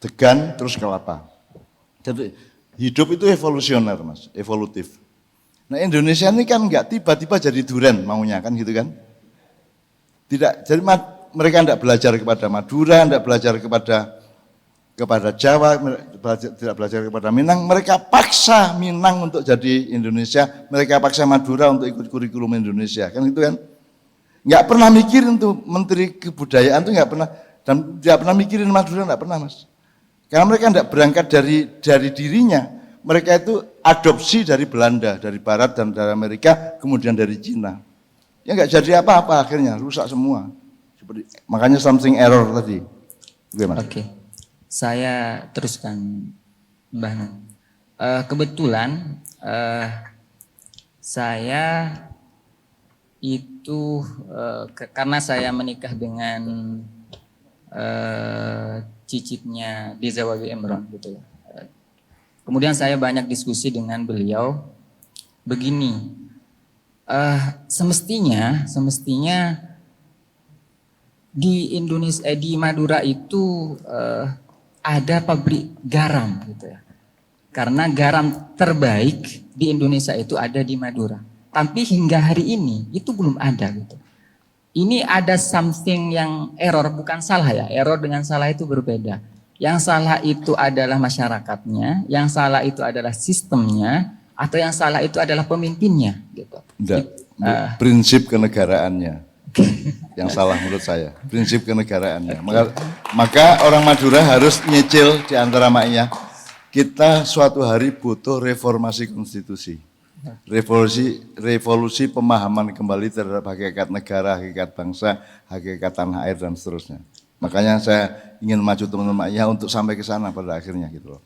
degan, terus kelapa. Jadi hidup itu evolusioner Mas, evolutif. Nah Indonesia ini kan enggak tiba-tiba jadi duren maunya kan gitu kan. Tidak, jadi mereka enggak belajar kepada Madura, enggak belajar kepada Jawa, tidak belajar kepada Minang. Mereka paksa Minang untuk jadi Indonesia, mereka paksa Madura untuk ikut kurikulum Indonesia, kan gitu kan. Enggak pernah mikirin tuh Menteri Kebudayaan tuh enggak pernah, dan tidak pernah mikirin Madura, enggak pernah Mas. Karena mereka tidak berangkat dari dirinya, mereka itu adopsi dari Belanda, dari Barat dan dari Amerika, kemudian dari Cina. Ya nggak jadi apa-apa akhirnya, rusak semua. Makanya something error tadi. Oke, saya teruskan Mbah Nun. Kebetulan saya itu karena saya menikah dengan cicitnya Deza Wawi Emron gitu ya. Kemudian saya banyak diskusi dengan beliau begini, semestinya di Indonesia, di Madura itu ada pabrik garam gitu ya. Karena garam terbaik di Indonesia itu ada di Madura. Tapi hingga hari ini itu belum ada gitu. Ini ada something yang error, bukan salah ya. Error dengan salah itu berbeda. Yang salah itu adalah masyarakatnya, yang salah itu adalah sistemnya, atau yang salah itu adalah pemimpinnya gitu. Enggak, prinsip kenegaraannya. Yang salah menurut saya, prinsip kenegaraannya. Maka orang Madura harus nyicil di antara maknya. Kita suatu hari butuh reformasi konstitusi. Revolusi pemahaman kembali terhadap hakikat negara, hakikat bangsa, hakikat tanah air dan seterusnya. Makanya saya ingin maju teman-teman maknya untuk sampai ke sana pada akhirnya gitu loh.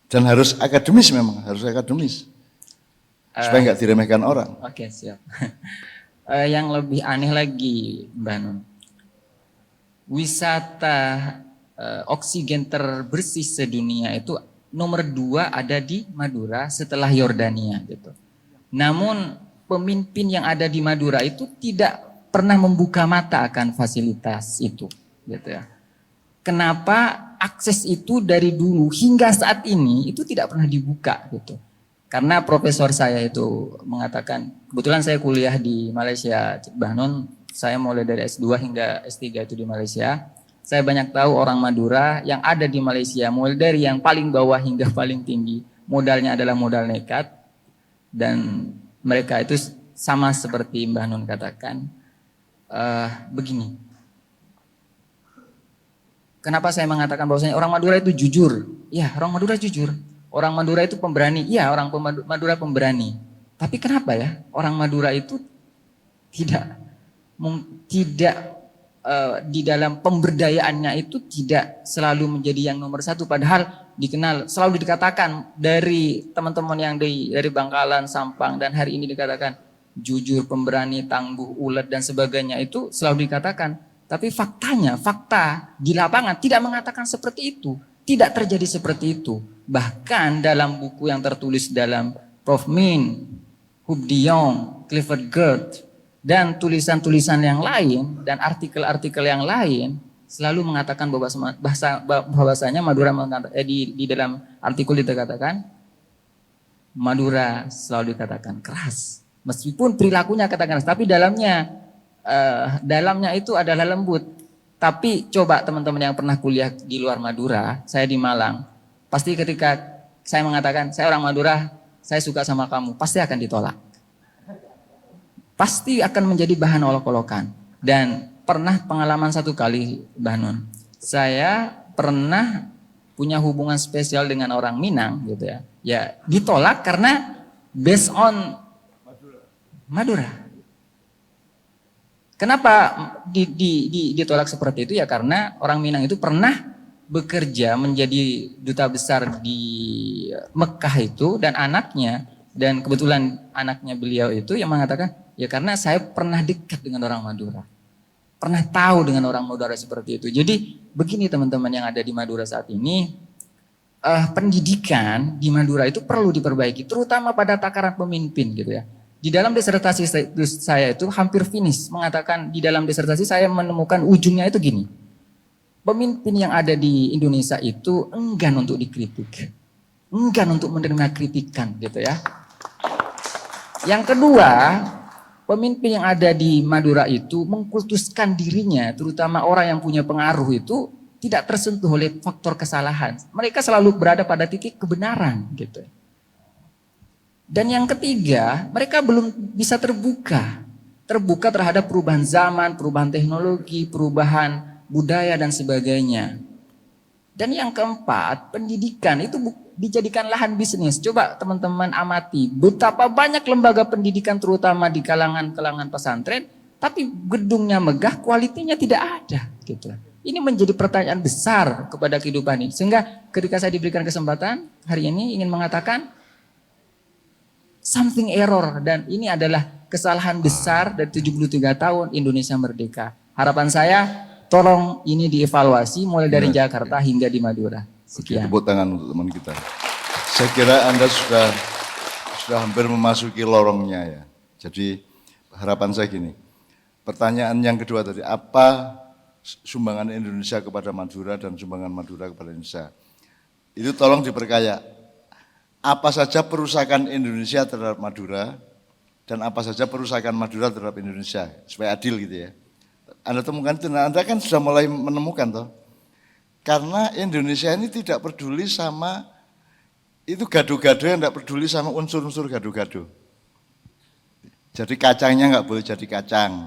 Dan harus akademis memang, harus akademis. Supaya nggak diremehkan orang. Oke, siap. Yang lebih aneh lagi, Mbak Nun. Wisata oksigen terbersih sedunia itu nomor 2 ada di Madura setelah Yordania gitu. Namun pemimpin yang ada di Madura itu tidak pernah membuka mata akan fasilitas itu gitu ya. Kenapa akses itu dari dulu hingga saat ini itu tidak pernah dibuka gitu. Karena profesor saya itu mengatakan, kebetulan saya kuliah di Malaysia, Mbah Nun, saya mulai dari S2 hingga S3 itu di Malaysia. Saya banyak tahu orang Madura yang ada di Malaysia, mulai dari yang paling bawah hingga paling tinggi. Modalnya adalah modal nekat, dan mereka itu sama seperti Mbah Nun katakan, begini. Kenapa saya mengatakan bahwasanya orang Madura itu jujur? Ya, orang Madura jujur. Orang Madura itu pemberani, iya orang Madura pemberani. Tapi kenapa ya orang Madura itu tidak di dalam pemberdayaannya itu tidak selalu menjadi yang nomor 1. Padahal dikenal, selalu dikatakan dari teman-teman yang dari Bangkalan, Sampang, dan hari ini dikatakan jujur, pemberani, tangguh, ulet dan sebagainya itu selalu dikatakan. Tapi faktanya, fakta di lapangan tidak mengatakan seperti itu. Tidak terjadi seperti itu. Bahkan dalam buku yang tertulis dalam Prof. Min, Huub de Jong, Clifford Geertz, dan tulisan-tulisan yang lain dan artikel-artikel yang lain selalu mengatakan bahwasanya Madura di dalam artikel dikatakan Madura selalu dikatakan keras. Meskipun perilakunya katakan keras, tapi dalamnya itu adalah lembut. Tapi coba teman-teman yang pernah kuliah di luar Madura, saya di Malang, pasti ketika saya mengatakan, saya orang Madura, saya suka sama kamu, pasti akan ditolak. Pasti akan menjadi bahan olok-olokan. Dan pernah pengalaman satu kali, Mbah Nun, saya pernah punya hubungan spesial dengan orang Minang, gitu ya. Ya ditolak karena based on Madura. Kenapa ditolak seperti itu? Ya karena orang Minang itu pernah bekerja menjadi duta besar di Mekah itu dan anaknya, dan kebetulan anaknya beliau itu yang mengatakan, ya karena saya pernah dekat dengan orang Madura. Pernah tahu dengan orang Madura seperti itu. Jadi begini teman-teman yang ada di Madura saat ini, pendidikan di Madura itu perlu diperbaiki, terutama pada takaran pemimpin gitu ya. Di dalam disertasi saya itu hampir finish, mengatakan di dalam disertasi saya menemukan ujungnya itu gini. Pemimpin yang ada di Indonesia itu enggan untuk dikritik. Enggan untuk menerima kritikan gitu ya. Yang kedua, pemimpin yang ada di Madura itu mengkultuskan dirinya, terutama orang yang punya pengaruh itu tidak tersentuh oleh faktor kesalahan. Mereka selalu berada pada titik kebenaran gitu. Dan yang ketiga, mereka belum bisa terbuka terhadap perubahan zaman, perubahan teknologi, perubahan budaya dan sebagainya. Dan yang keempat, pendidikan itu dijadikan lahan bisnis. Coba teman-teman amati betapa banyak lembaga pendidikan terutama di kalangan pesantren, tapi gedungnya megah, kualitinya tidak ada gitu. Ini menjadi pertanyaan besar kepada kehidupan ini. Sehingga ketika saya diberikan kesempatan hari ini ingin mengatakan something error, dan ini adalah kesalahan besar dari 73 tahun Indonesia merdeka. Harapan saya tolong ini dievaluasi mulai dari Jakarta hingga di Madura. Sekian. Tepuk tangan untuk teman kita. Saya kira Anda sudah hampir memasuki lorongnya ya. Jadi harapan saya gini. Pertanyaan yang kedua tadi, apa sumbangan Indonesia kepada Madura dan sumbangan Madura kepada Indonesia? Itu tolong diperkaya. Apa saja perusahaan Indonesia terhadap Madura dan apa saja perusahaan Madura terhadap Indonesia, supaya adil gitu ya. Anda temukan itu, nah Anda kan sudah mulai menemukan toh. Karena Indonesia ini tidak peduli sama itu gado-gado yang tidak peduli sama unsur-unsur gado-gado. Jadi kacangnya nggak boleh jadi kacang,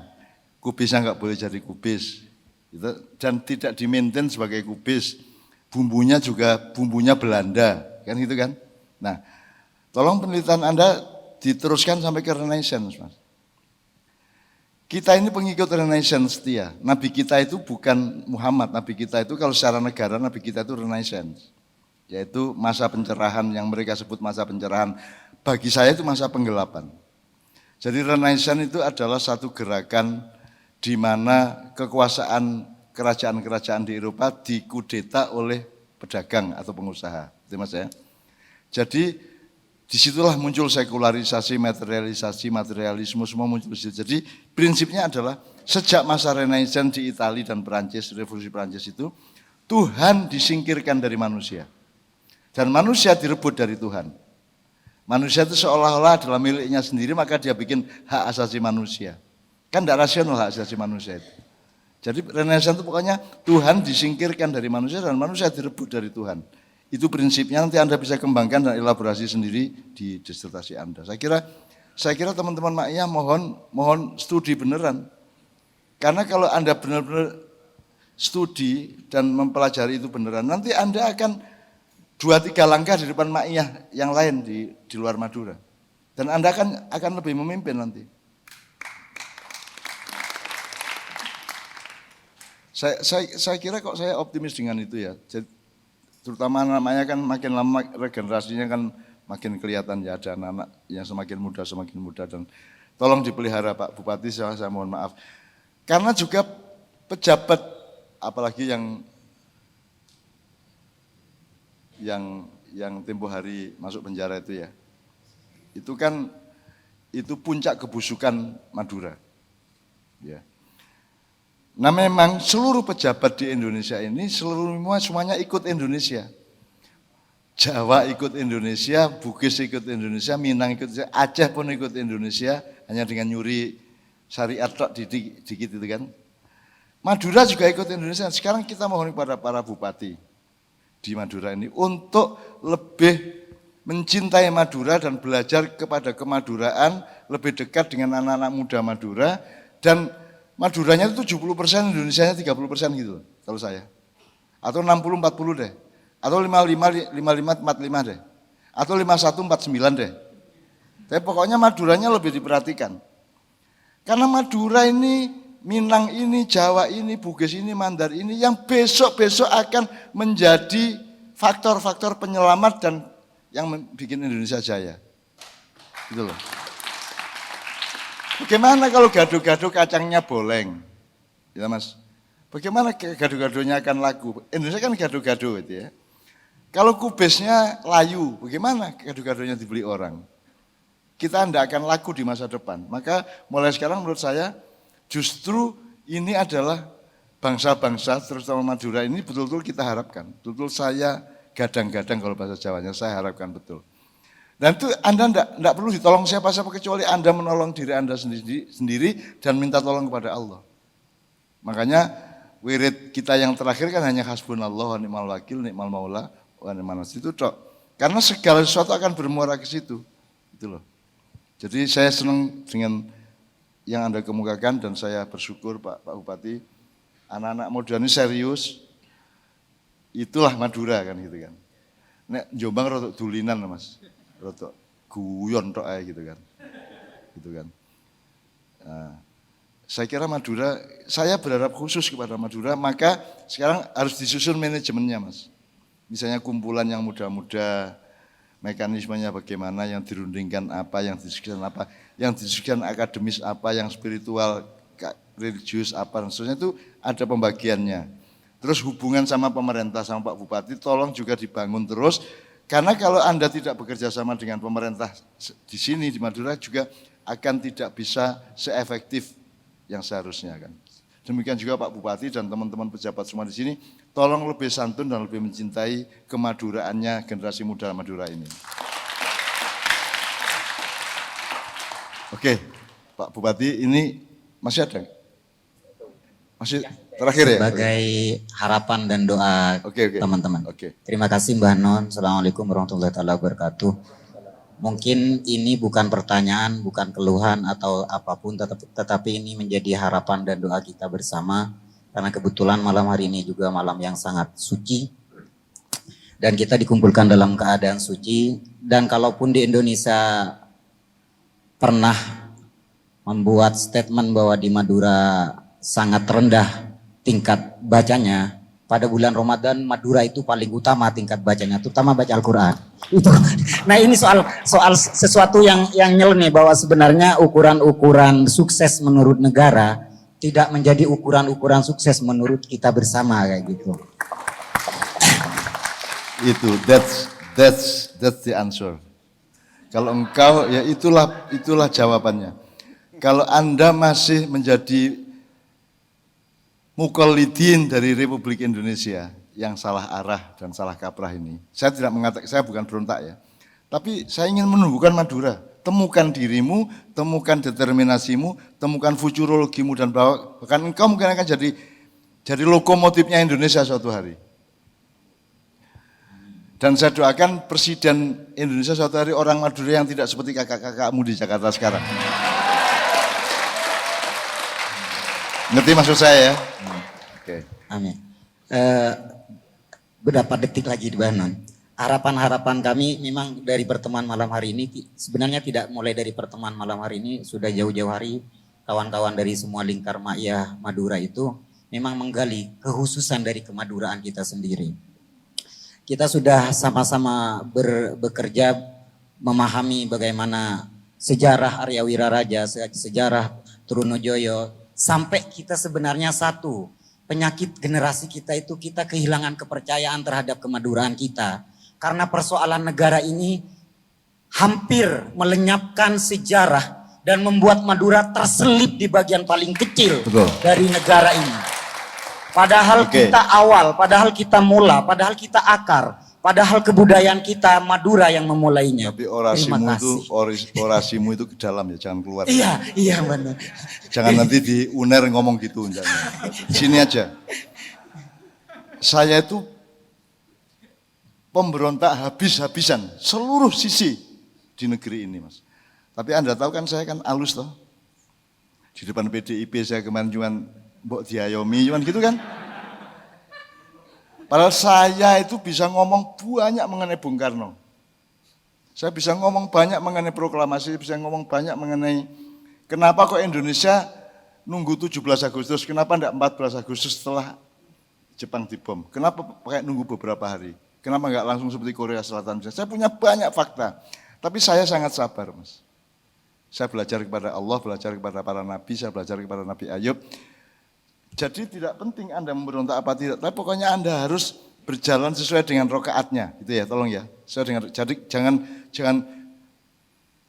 kubisnya nggak boleh jadi kubis, gitu. Dan tidak dimaintain sebagai kubis. Bumbunya juga bumbunya Belanda, kan gitu kan? Nah, tolong penelitian Anda diteruskan sampai ke Renaissance, Mas. Kita ini pengikut Renaissance setia. Nabi kita itu bukan Muhammad, Nabi kita itu kalau secara negara, Nabi kita itu Renaissance. Yaitu masa pencerahan yang mereka sebut masa pencerahan. Bagi saya itu masa penggelapan. Jadi Renaissance itu adalah satu gerakan di mana kekuasaan kerajaan-kerajaan di Eropa dikudeta oleh pedagang atau pengusaha. Itu Mas ya. Jadi disitulah muncul sekularisasi, materialisme semua muncul di situ. Jadi prinsipnya adalah sejak masa Renaissance di Italia dan Perancis, revolusi Perancis itu, Tuhan disingkirkan dari manusia. Dan manusia direbut dari Tuhan. Manusia itu seolah-olah adalah miliknya sendiri, maka dia bikin hak asasi manusia. Kan tidak rasional hak asasi manusia itu. Jadi Renaissance itu pokoknya Tuhan disingkirkan dari manusia dan manusia direbut dari Tuhan. Itu prinsipnya, nanti Anda bisa kembangkan dan elaborasi sendiri di disertasi Anda. Saya kira teman-teman Ma'iyah mohon studi beneran. Karena kalau Anda benar-benar studi dan mempelajari itu beneran, nanti Anda akan 2-3 langkah di depan Ma'iyah yang lain di luar Madura. Dan Anda akan lebih memimpin nanti. Saya kira kok saya optimis dengan itu ya. Jadi, terutama namanya kan makin lama regenerasinya kan makin kelihatan ya, ada anak-anak yang semakin muda dan tolong dipelihara Pak Bupati, saya mohon maaf. Karena juga pejabat apalagi yang tempo hari masuk penjara itu ya. Itu kan itu puncak kebusukan Madura. Ya. Nah memang seluruh pejabat di Indonesia ini semuanya ikut Indonesia. Jawa ikut Indonesia, Bugis ikut Indonesia, Minang ikut Indonesia, Aceh pun ikut Indonesia, hanya dengan nyuri syariat tok dikit itu kan. Madura juga ikut Indonesia. Sekarang kita mohon kepada para bupati di Madura ini untuk lebih mencintai Madura dan belajar kepada kemaduraan, lebih dekat dengan anak-anak muda Madura, dan Maduranya itu 70%, Indonesianya 30% gitu kalau saya. Atau 60-40 deh. Atau 55-45 deh. Atau 51-49 deh. Tapi pokoknya Maduranya lebih diperhatikan. Karena Madura ini, Minang ini, Jawa ini, Bugis ini, Mandar ini yang besok-besok akan menjadi faktor-faktor penyelamat dan yang bikin Indonesia jaya. Gitu loh. Bagaimana kalau gado-gado kacangnya boleng? Ya Mas. Bagaimana gado-gadonya akan laku? Indonesia kan gado-gado gitu ya. Kalau kubisnya layu, bagaimana gado-gadonya dibeli orang? Kita tidak akan laku di masa depan. Maka mulai sekarang menurut saya justru ini adalah bangsa-bangsa terutama Madura ini betul-betul kita harapkan. Betul-betul saya gadang-gadang kalau bahasa Jawanya saya harapkan betul. Dan itu Anda tidak perlu ditolong siapa-siapa kecuali Anda menolong diri Anda sendiri dan minta tolong kepada Allah. Makanya wirid kita yang terakhir kan hanya hasbunallah wa ni'mal wakil, ni'mal maula wa ni'mal nasir itu tok. Karena segala sesuatu akan bermuara ke situ. Itu loh. Jadi saya senang dengan yang Anda kemukakan dan saya bersyukur Pak Bupati, anak-anak muda ini serius. Itulah Madura kan gitu kan. Nek Jombang rotok dulinan Mas. Rotok guyon tok ae gitu kan. Gitu kan. Nah, saya kira Madura, saya berharap khusus kepada Madura, maka sekarang harus disusun manajemennya Mas. Misalnya kumpulan yang muda-muda, mekanismenya bagaimana, yang dirundingkan apa, yang didiskusikan akademis apa, yang spiritual, religius apa, dan seterusnya itu ada pembagiannya. Terus hubungan sama pemerintah, sama Pak Bupati, tolong juga dibangun terus. Karena kalau Anda tidak bekerja sama dengan pemerintah di sini, di Madura juga akan tidak bisa seefektif yang seharusnya kan. Demikian juga Pak Bupati dan teman-teman pejabat semua di sini, tolong lebih santun dan lebih mencintai kemaduraannya generasi muda Madura ini. Oke, Pak Bupati ini masih ada? Masih terakhir ya? Sebagai harapan dan doa Oke. teman-teman. Oke. Terima kasih Mbah Non. Assalamualaikum warahmatullahi wabarakatuh. Mungkin ini bukan pertanyaan, bukan keluhan atau apapun, tetapi ini menjadi harapan dan doa kita bersama. Karena kebetulan malam hari ini juga malam yang sangat suci. Dan kita dikumpulkan dalam keadaan suci. Dan kalaupun di Indonesia pernah membuat statement bahwa di Madura sangat rendah tingkat bacanya, pada bulan Ramadan Madura itu paling utama tingkat bacanya, terutama baca Al-Quran. Itu. Nah ini soal sesuatu yang nyeleneh bahwa sebenarnya ukuran-ukuran sukses menurut negara tidak menjadi ukuran-ukuran sukses menurut kita bersama kayak gitu. Itu that's the answer. Kalau engkau ya itulah jawabannya. Kalau Anda masih menjadi mukallidin dari Republik Indonesia yang salah arah dan salah kaprah ini. Saya tidak mengatakan, saya bukan berontak ya. Tapi saya ingin menumbuhkan Madura. Temukan dirimu, temukan determinasimu, temukan futurologimu dan bahkan engkau mungkin akan jadi lokomotifnya Indonesia suatu hari. Dan saya doakan Presiden Indonesia suatu hari orang Madura yang tidak seperti kakak-kakakmu di Jakarta sekarang. Ngerti maksud saya ya? Oke. Amin. Beberapa detik lagi di Banon. Harapan-harapan kami memang dari pertemuan malam hari ini sebenarnya tidak mulai dari pertemuan malam hari ini, sudah jauh-jauh hari kawan-kawan dari semua lingkar Ma'iyah Madura itu memang menggali kekhususan dari kemaduraan kita sendiri. Kita sudah sama-sama bekerja memahami bagaimana sejarah Arya Wiraraja, sejarah Trunojoyo, sampai kita sebenarnya satu. Penyakit generasi kita itu kita kehilangan kepercayaan terhadap kemaduraan kita. Karena persoalan negara ini hampir melenyapkan sejarah dan membuat Madura terselip di bagian paling kecil dari negara ini. Padahal kita awal, padahal kita mula, padahal kita akar, padahal kebudayaan kita Madura yang memulainya. Tapi orasimu itu ke dalam ya, jangan keluar. Iya benar. Jangan nanti di UNER ngomong gitu. Sini aja. Saya itu pemberontak habis-habisan seluruh sisi di negeri ini, Mas. Tapi Anda tahu kan saya kan alus toh. Di depan PDIP saya kemarin cuman mbok diayomi cuman gitu kan. Padahal saya itu bisa ngomong banyak mengenai Bung Karno. Saya bisa ngomong banyak mengenai proklamasi, bisa ngomong banyak mengenai kenapa kok Indonesia nunggu 17 Agustus, kenapa enggak 14 Agustus setelah Jepang dibom? Kenapa pakai nunggu beberapa hari? Kenapa enggak langsung seperti Korea Selatan? Saya punya banyak fakta, tapi saya sangat sabar, Mas. Saya belajar kepada Allah, belajar kepada para nabi, saya belajar kepada Nabi Ayub. Jadi tidak penting Anda memberontak apa tidak, tapi pokoknya Anda harus berjalan sesuai dengan rokaatnya, gitu ya, tolong ya. Jadi jangan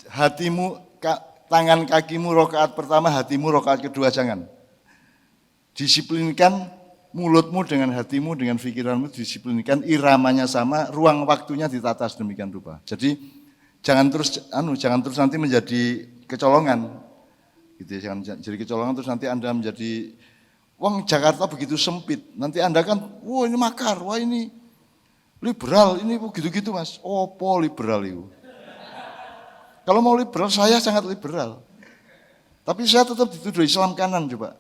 hatimu, tangan kakimu rokaat pertama, hatimu rokaat kedua, jangan. Disiplinkan mulutmu dengan hatimu, dengan pikiranmu, disiplinkan iramanya sama, ruang waktunya ditata sedemikian rupa. Jadi jangan terus nanti menjadi kecolongan, gitu ya, jangan jadi kecolongan terus nanti Anda menjadi wong Jakarta begitu sempit, nanti Anda kan, wah ini makar, wah ini liberal, ini begitu-gitu Mas. Opo liberal itu? Kalau mau liberal, saya sangat liberal. Tapi saya tetap dituduh Islam kanan coba.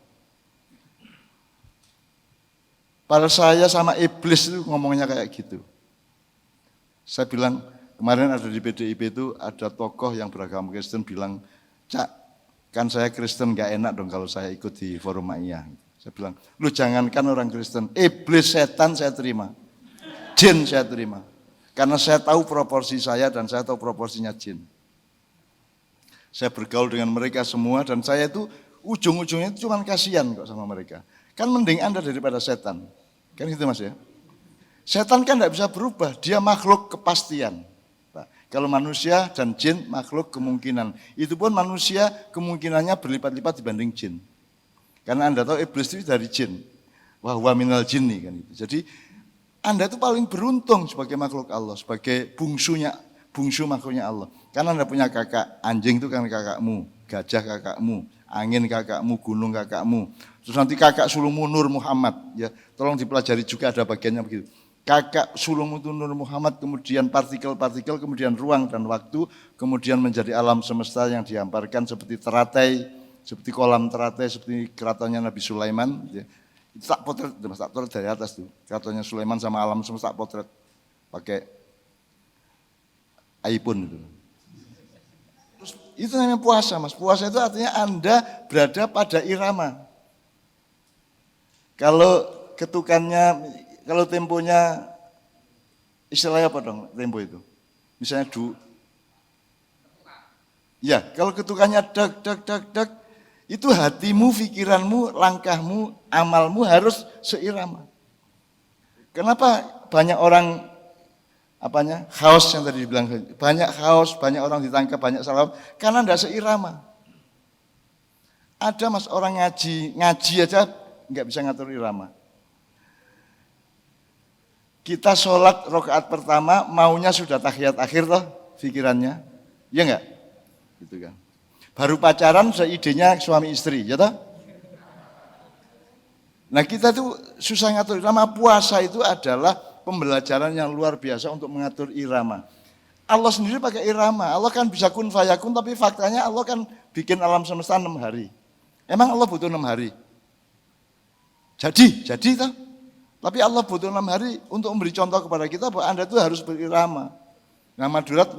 Padahal saya sama iblis itu ngomongnya kayak gitu. Saya bilang, kemarin ada di PDIP itu ada tokoh yang beragama Kristen bilang, Cak, kan saya Kristen gak enak dong kalau saya ikut di forum Ma'iyah. Saya bilang, lu jangankan orang Kristen, iblis setan saya terima, jin saya terima. Karena saya tahu proporsi saya dan saya tahu proporsinya jin. Saya bergaul dengan mereka semua dan saya itu ujung-ujungnya itu cuma kasihan kok sama mereka. Kan mending Anda daripada setan. Kan gitu Mas ya. Setan kan tidak bisa berubah, dia makhluk kepastian. Kalau manusia dan jin makhluk kemungkinan. Itu pun manusia kemungkinannya berlipat-lipat dibanding jin. Karena Anda tahu iblis itu dari jin. Wa huwa minal jinni kan itu. Jadi Anda itu paling beruntung sebagai makhluk Allah, sebagai bungsu makhluknya Allah. Karena Anda punya kakak, anjing itu kan kakakmu. gajah kakakmu, angin kakakmu, gunung kakakmu. Terus nanti kakak sulungmu Nur Muhammad, ya. Tolong dipelajari juga ada bagiannya begitu. Kakak sulungmu itu Nur Muhammad, kemudian partikel-partikel, kemudian ruang dan waktu, kemudian menjadi alam semesta yang dihamparkan seperti teratai, seperti kolam teratai, seperti keratonnya Nabi Sulaiman. Ya. Itu tak potret dari atas tuh, keratonnya Sulaiman sama alam semesta tak potret pakai iPhone itu. Terus itu namanya puasa, Mas. Puasa itu artinya Anda berada pada irama. Kalau ketukannya, kalau temponya, istilahnya apa dong tempo itu? Misalnya ya, kalau ketukannya dek, dek, dek, dek, itu hatimu, pikiranmu, langkahmu, amalmu harus seirama. Kenapa banyak orang haus yang tadi dibilang, banyak haus, banyak orang ditangkap, banyak salah, karena tidak seirama. Ada Mas orang ngaji aja nggak bisa ngatur irama. Kita sholat rakaat pertama maunya sudah tahiyat akhir toh pikirannya, ya enggak? Gitu kan. Baru pacaran sudah idenya suami istri, ya toh? Nah kita tuh susah ngatur irama. Puasa itu adalah pembelajaran yang luar biasa untuk mengatur irama. Allah sendiri pakai irama. Allah kan bisa kun fayakun, tapi faktanya Allah kan bikin alam semesta 6 hari. Emang Allah butuh 6 hari? Jadi toh. Tapi Allah butuh 6 hari untuk memberi contoh kepada kita bahwa Anda itu harus berirama. Nah Madurat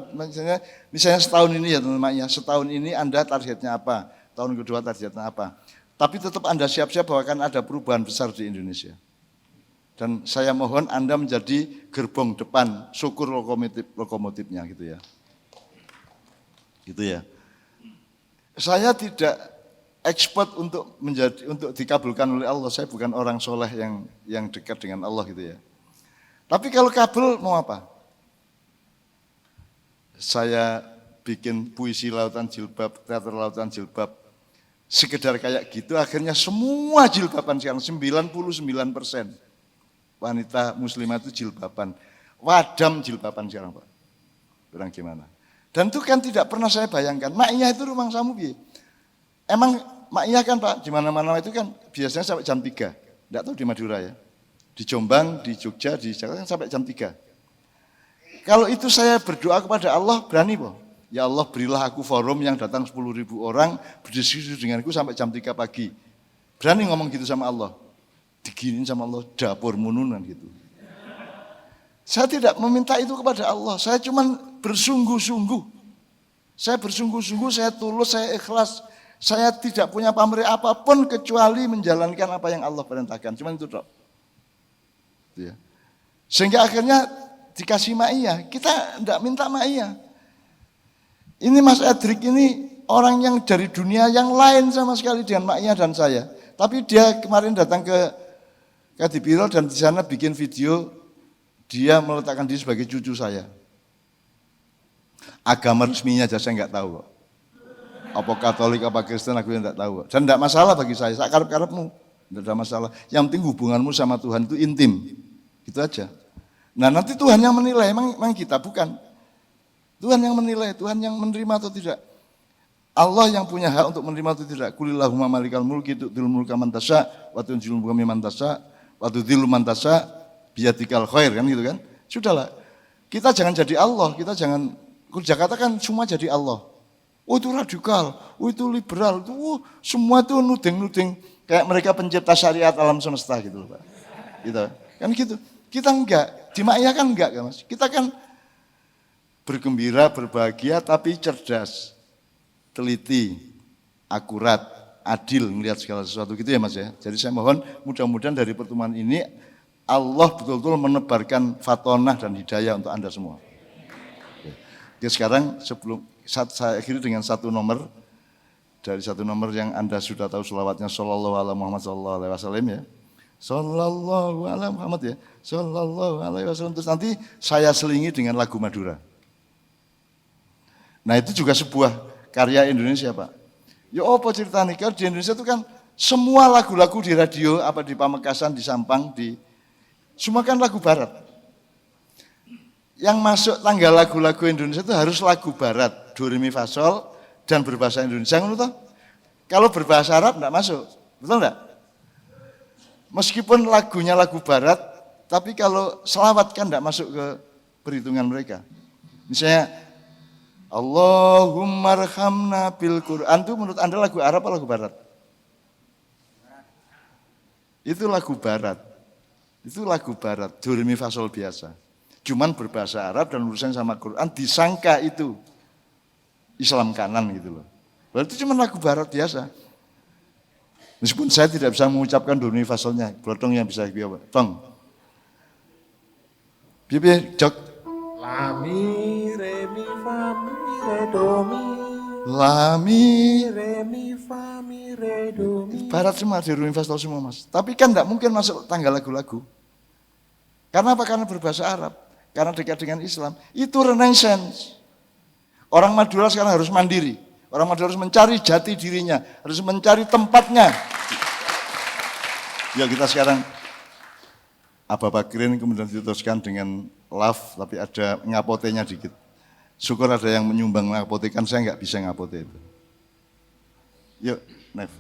misalnya setahun ini ya teman-teman ya, setahun ini Anda targetnya apa, tahun kedua targetnya apa. Tapi tetap Anda siap-siap bahwa akan ada perubahan besar di Indonesia. Dan saya mohon Anda menjadi gerbong depan syukur lokomotifnya gitu ya. Gitu ya. Saya tidak expert untuk dikabulkan oleh Allah. Saya bukan orang soleh yang dekat dengan Allah gitu ya. Tapi kalau kabul mau apa? Saya bikin puisi lautan jilbab, teater lautan jilbab. Sekedar kayak gitu akhirnya semua jilbaban sekarang 99% wanita muslimah itu jilbaban. Wadam jilbaban sekarang Pak. Kurang gimana? Dan itu kan tidak pernah saya bayangkan. Maknya itu rumah samu piye? Emang maknya kan Pak, di mana-mana itu kan biasanya sampai jam 3. Enggak tahu di Madura ya. Di Jombang, di Jogja, di Jakarta kan sampai jam 3. Kalau itu saya berdoa kepada Allah, berani Pak. Ya Allah berilah aku forum yang datang 10.000 orang berdiskusi denganku sampai jam 3 pagi. Berani ngomong gitu sama Allah. Diginin sama Allah, dapur mununan gitu. Saya tidak meminta itu kepada Allah. Saya cuma bersungguh-sungguh. Saya bersungguh-sungguh, saya tulus, saya ikhlas. Saya tidak punya pamrih apapun kecuali menjalankan apa yang Allah perintahkan. Cuma itu dok. Ya. Sehingga akhirnya dikasih ma'iyah. Kita tidak minta ma'iyah. Ini Mas Edrik ini orang yang dari dunia yang lain sama sekali dengan ma'iyah dan saya. Tapi dia kemarin datang ke Kadipiro dan di sana bikin video. Dia meletakkan diri sebagai cucu saya. Agama resminya aja saya nggak tahu kok. Apa Katolik, apa Kristen, aku tidak tahu. Dan tidak masalah bagi saya karep-karepmu. Tidak ada masalah. Yang penting hubunganmu sama Tuhan itu intim. Gitu aja. Nah nanti Tuhan yang menilai, emang kita bukan. Tuhan yang menilai, Tuhan yang menerima atau tidak. Allah yang punya hak untuk menerima atau tidak. Kulillahumma malikal mulki tu'til mulka man tasya wa tunzilul mulka mimman tasya wa tudhillu man tasya biyadikal khair kan gitu kan. Sudahlah. Kita jangan jadi Allah, kita jangan Jakarta kan semua jadi Allah. Oh itu radikal, oh itu liberal, itu semua itu nuding-nuding kayak mereka pencipta syariat alam semesta gitu loh Pak. Gitu. Kan gitu. Kita enggak, di ma'iyah kan enggak kan Mas. Kita kan bergembira, berbahagia tapi cerdas, teliti, akurat, adil melihat segala sesuatu gitu ya Mas ya. Jadi saya mohon mudah-mudahan dari pertemuan ini Allah betul-betul menebarkan fatonah dan hidayah untuk Anda semua. Oke, sekarang sebelum saya akhiri dengan satu nomor dari satu nomor yang Anda sudah tahu selawatnya sallallahu alaihi Muhammad sallallahu alaihi wasallam ya. Sallallahu alaihi Muhammad ya. Sallallahu alaihi wasallam. Terus nanti saya selingi dengan lagu Madura. Nah itu juga sebuah karya Indonesia Pak. Ya apa ceritanya? Kalau di Indonesia itu kan semua lagu-lagu di radio, apa di Pamekasan, di Sampang, semua kan lagu barat. Yang masuk tanggal lagu-lagu Indonesia itu harus lagu barat. Do, re, mi, fa, sol, dan berbahasa Indonesia, ngono toh? Kalau berbahasa Arab enggak masuk, betul enggak? Meskipun lagunya lagu barat, tapi kalau selawat kan enggak masuk ke perhitungan mereka. Misalnya Allahumma arhamna bil Quran, itu menurut Anda lagu Arab atau lagu barat? Itu lagu barat. Itu lagu barat, do re mi fa sol biasa. Cuman berbahasa Arab dan urusan sama Quran disangka itu Islam kanan gitu loh. Berarti cuma lagu barat biasa. Meskipun saya tidak bisa mengucapkan do re mi fa solnya, blotong yang bisa biar tong. Piye jok. La mi re mi fa mi re do mi. La mi Re mi fa mi re do mi. barat semua di re mi fa sol semua Mas. Tapi kan enggak mungkin masuk tanggal lagu-lagu. Karena apa? Karena berbahasa Arab. Karena dekat dengan Islam. Itu Renaissance. Orang Madura sekarang harus mandiri. Orang Madura harus mencari jati dirinya. Harus mencari tempatnya. Ya kita sekarang Aba Bakrin kemudian diteruskan dengan love. Tapi ada ngapotenya dikit. Syukur ada yang menyumbang ngapote. Kan saya nggak bisa ngapote itu. Yuk, Nef.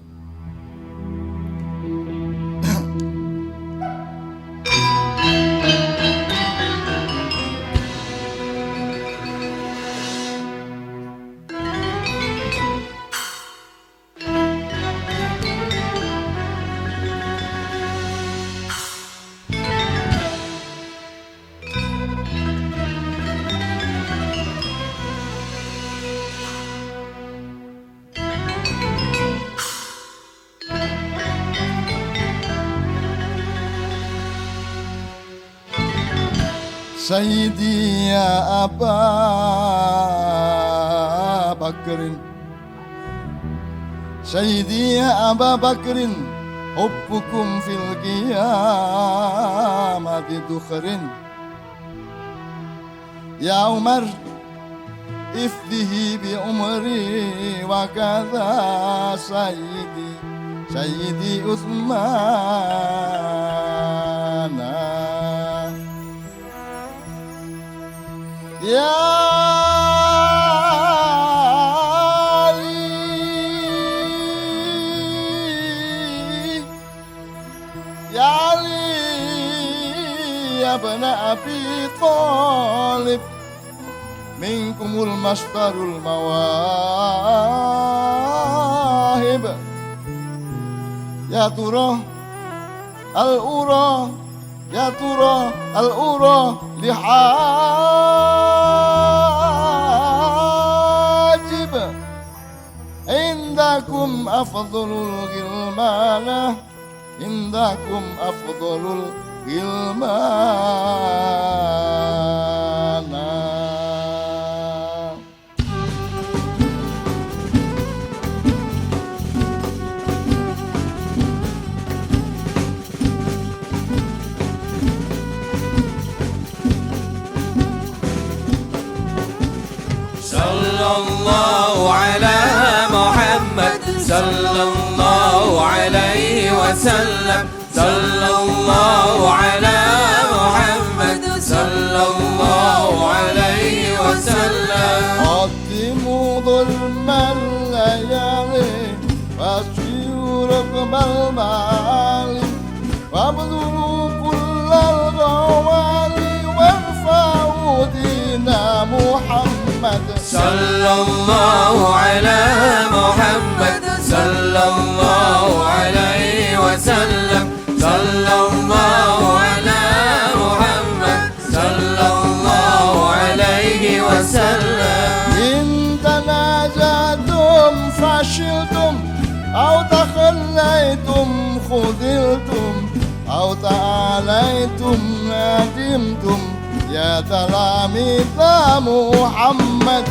Sayyidi ya Aba Bakrin, Sayyidi ya Aba Bakrin, hubbukum fil qiyamati dukhrin. Ya Umar, ifdihi bi umri wa kadha Sayyidi, Sayyidi Uthmana. Ya Ali, Ya Ali, ya bana Abi Talib, minkumul masdarul mawahib. Ya turah al-ura, ya turah al-ura lihajib. Indakum afdalul gilmana, indakum afdalul gilmana. Sallallahu ala Muhammad, sallallahu alaihi wasallam. Sallallahu ala Muhammad, sallallahu alaihi wasallam. Qaddimu dhulmal layali wasfiru raqbal ma'ali wabdulu kullal ghawali warfa'u dina Muhammad. Sallallahu ala Muhammad, sallallahu alaihi wasallam. Sallallahu ala Muhammad, sallallahu alaihi wasallam. In tanajatum fashiltum aw takhallaytum khudiltum aw ta'alaytum nadimtum ya talamita Muhammad.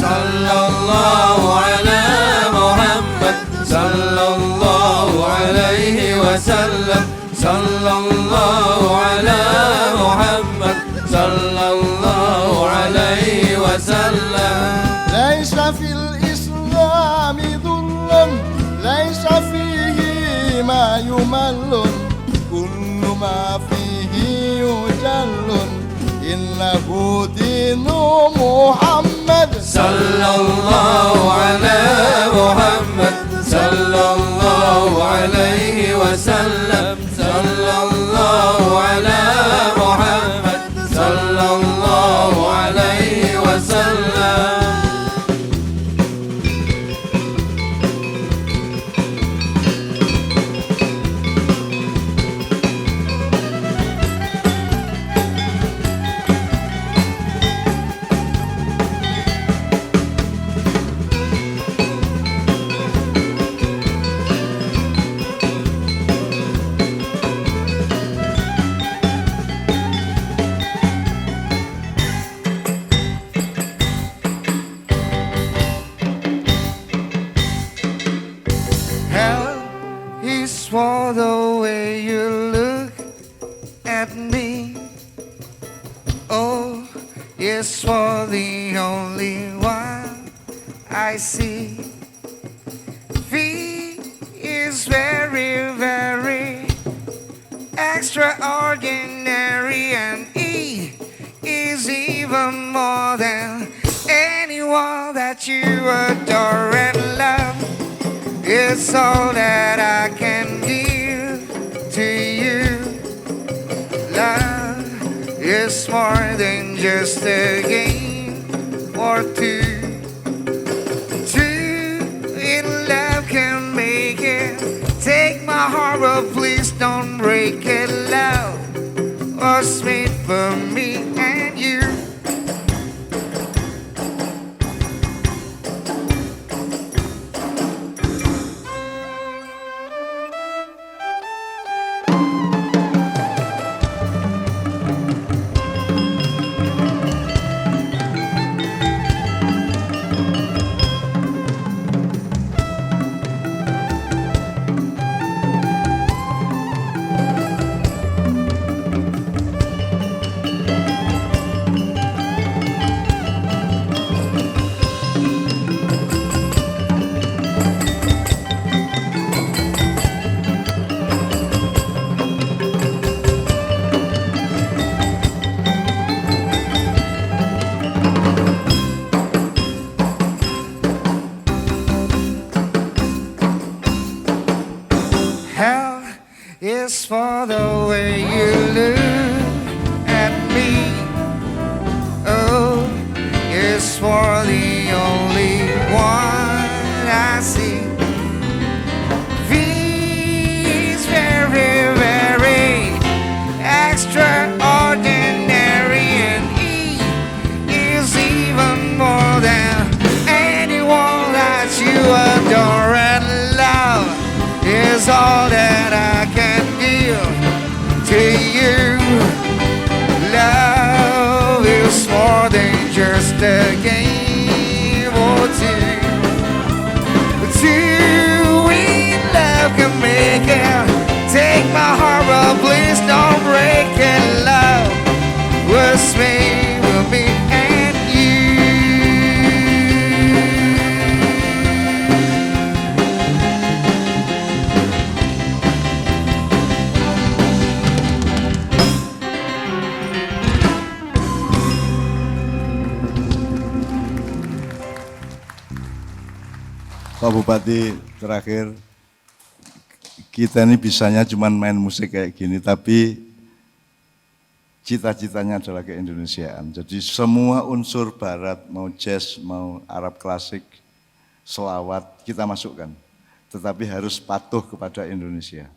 Sallallahu ala Muhammad, sallallahu alaihi wasallam. Sallallahu ala Muhammad, sallallahu alaihi wasallam. Laisa fil islami dhullun, laisa fihi ma yumallun, kullu ma fihi yujallun, innahu dinu Muhammad. Sallallahu ala and me. O is for the only one I see. V is very, very extraordinary, and E is even more than anyone that you adore and love. It's all that I can give to you. Love is more than just a game or two. Two in love can make it. Take my heart, but please don't break it. Love was made for me and you. Hell is for the way you look at me. O is for the only one I see. V is very, very extraordinary, and E is even more than anyone that you adore and love. Is all that I can give to you. Love is more than just a game or two. Two in love can make it. Take my heart, but please don't break it. Love was made for me and you. Pak Bupati, terakhir, kita ini bisanya cuma main musik kayak gini, tapi cita-citanya adalah keindonesiaan. Jadi semua unsur barat, mau jazz, mau Arab klasik, selawat, kita masukkan. Tetapi harus patuh kepada Indonesia.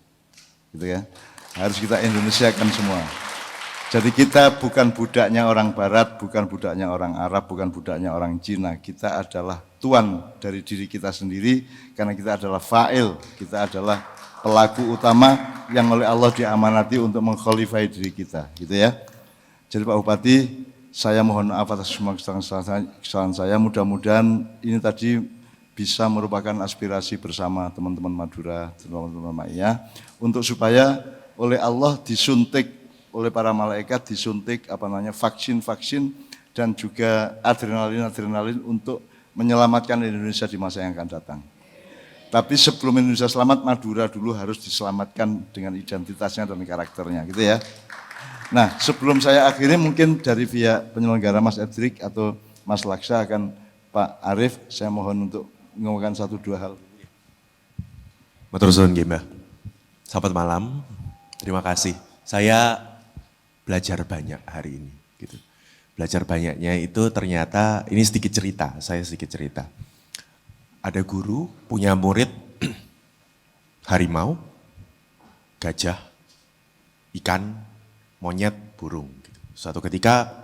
Gitu ya. Harus kita Indonesiakan semua. Jadi kita bukan budaknya orang barat, bukan budaknya orang Arab, bukan budaknya orang Cina. Kita adalah tuan dari diri kita sendiri, karena kita adalah fa'il, kita adalah pelaku utama yang oleh Allah diamanati untuk mengkhalifai diri kita, gitu ya. Jadi Pak Bupati, saya mohon maaf atas semua kesalahan saya. Mudah-mudahan ini tadi bisa merupakan aspirasi bersama teman-teman Madura, teman-teman Ma'iyah, untuk supaya oleh Allah disuntik, oleh para malaikat disuntik vaksin-vaksin dan juga adrenalin untuk menyelamatkan Indonesia di masa yang akan datang. Tapi sebelum Indonesia selamat, Madura dulu harus diselamatkan dengan identitasnya dan karakternya, gitu ya. Nah, sebelum saya akhiri, mungkin dari pihak penyelenggara Mas Edric atau Mas Laksa akan Pak Arief, saya mohon untuk mengomongkan 1-2 hal. Matur suwun nggih, Mbah. Selamat malam. Terima kasih. Saya belajar banyak hari ini, gitu. Belajar banyaknya itu ternyata, ini sedikit cerita, saya sedikit cerita. Ada guru punya murid harimau, gajah, ikan, monyet, burung. Gitu. Suatu ketika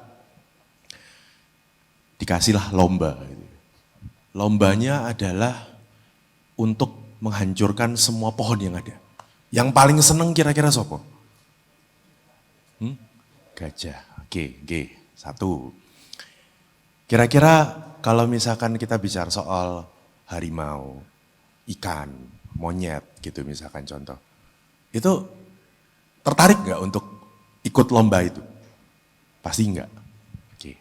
dikasihlah lomba. Gitu. Lombanya adalah untuk menghancurkan semua pohon yang ada. Yang paling seneng kira-kira sopo? Gajah. Oke. 1. Kira-kira kalau misalkan kita bicara soal harimau, ikan, monyet gitu misalkan contoh. Itu tertarik nggak untuk ikut lomba itu? Pasti enggak. Oke.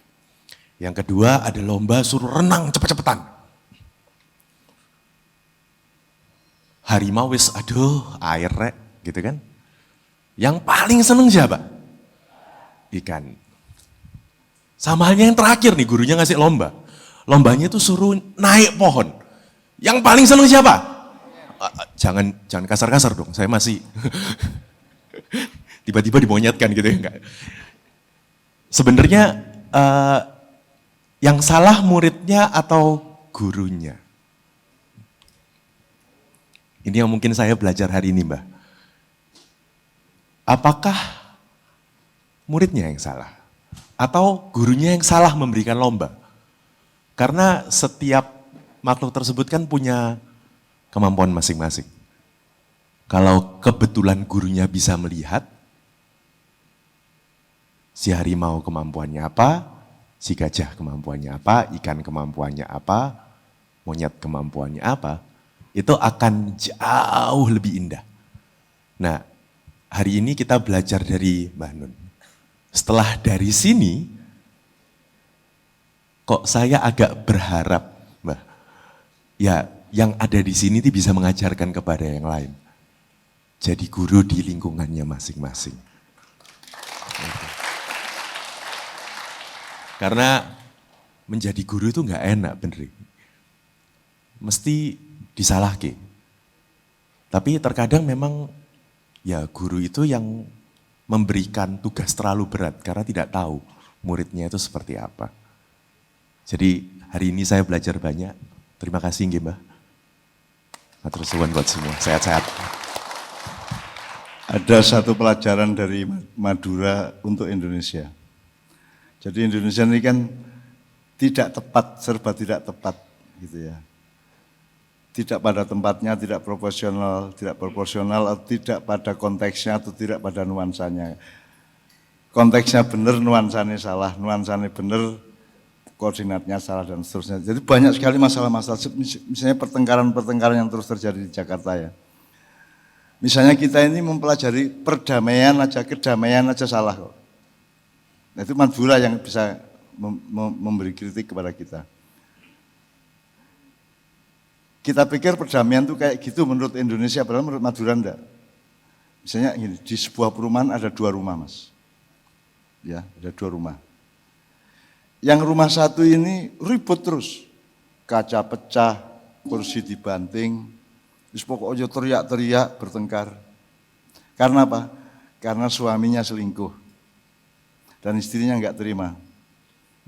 Yang kedua ada lomba suruh renang cepet-cepetan. Harimau wis aduh air rek gitu kan. Yang paling seneng siapa? Ikan. Sama halnya yang terakhir nih gurunya ngasih lomba. Lombanya itu suruh naik pohon. Yang paling seneng siapa? Jangan kasar-kasar dong, saya masih tiba-tiba dimonyetkan gitu ya enggak. Sebenarnya yang salah muridnya atau gurunya? Ini yang mungkin saya belajar hari ini, Mbah. Apakah muridnya yang salah? Atau gurunya yang salah memberikan lomba? Karena setiap makhluk tersebut kan punya kemampuan masing-masing. Kalau kebetulan gurunya bisa melihat, si harimau kemampuannya apa, si gajah kemampuannya apa, ikan kemampuannya apa, monyet kemampuannya apa, itu akan jauh lebih indah. Nah, hari ini kita belajar dari Mbah Nun. Setelah dari sini, kok saya agak berharap, Mbah, ya yang ada di sini itu bisa mengajarkan kepada yang lain. Jadi guru di lingkungannya masing-masing. Karena menjadi guru itu nggak enak bener. Mesti disalahke. Tapi terkadang memang ya guru itu yang memberikan tugas terlalu berat karena tidak tahu muridnya itu seperti apa. Jadi hari ini saya belajar banyak. Terima kasih nggih, Mbah. Matur suwun buat semua. Sehat-sehat. Ada satu pelajaran dari Madura untuk Indonesia. Jadi Indonesia ini kan tidak tepat, serba tidak tepat gitu ya. Tidak pada tempatnya, tidak proporsional, atau tidak pada konteksnya, atau tidak pada nuansanya. Konteksnya benar, nuansanya salah, nuansanya benar, koordinatnya salah, dan seterusnya. Jadi banyak sekali masalah-masalah, misalnya pertengkaran-pertengkaran yang terus terjadi di Jakarta ya. Misalnya kita ini mempelajari perdamaian aja, kedamaian aja salah kok. Nah, itu Madura yang bisa memberi kritik kepada kita. Kita pikir perdamaian itu kayak gitu menurut Indonesia, padahal menurut Madura enggak. Misalnya gini, di sebuah perumahan ada 2 rumah, Mas. Ya, ada 2 rumah. Yang rumah satu ini ribut terus. Kaca pecah, kursi dibanting, terus pokoknya teriak-teriak, bertengkar. Karena apa? Karena suaminya selingkuh. Dan istrinya enggak terima.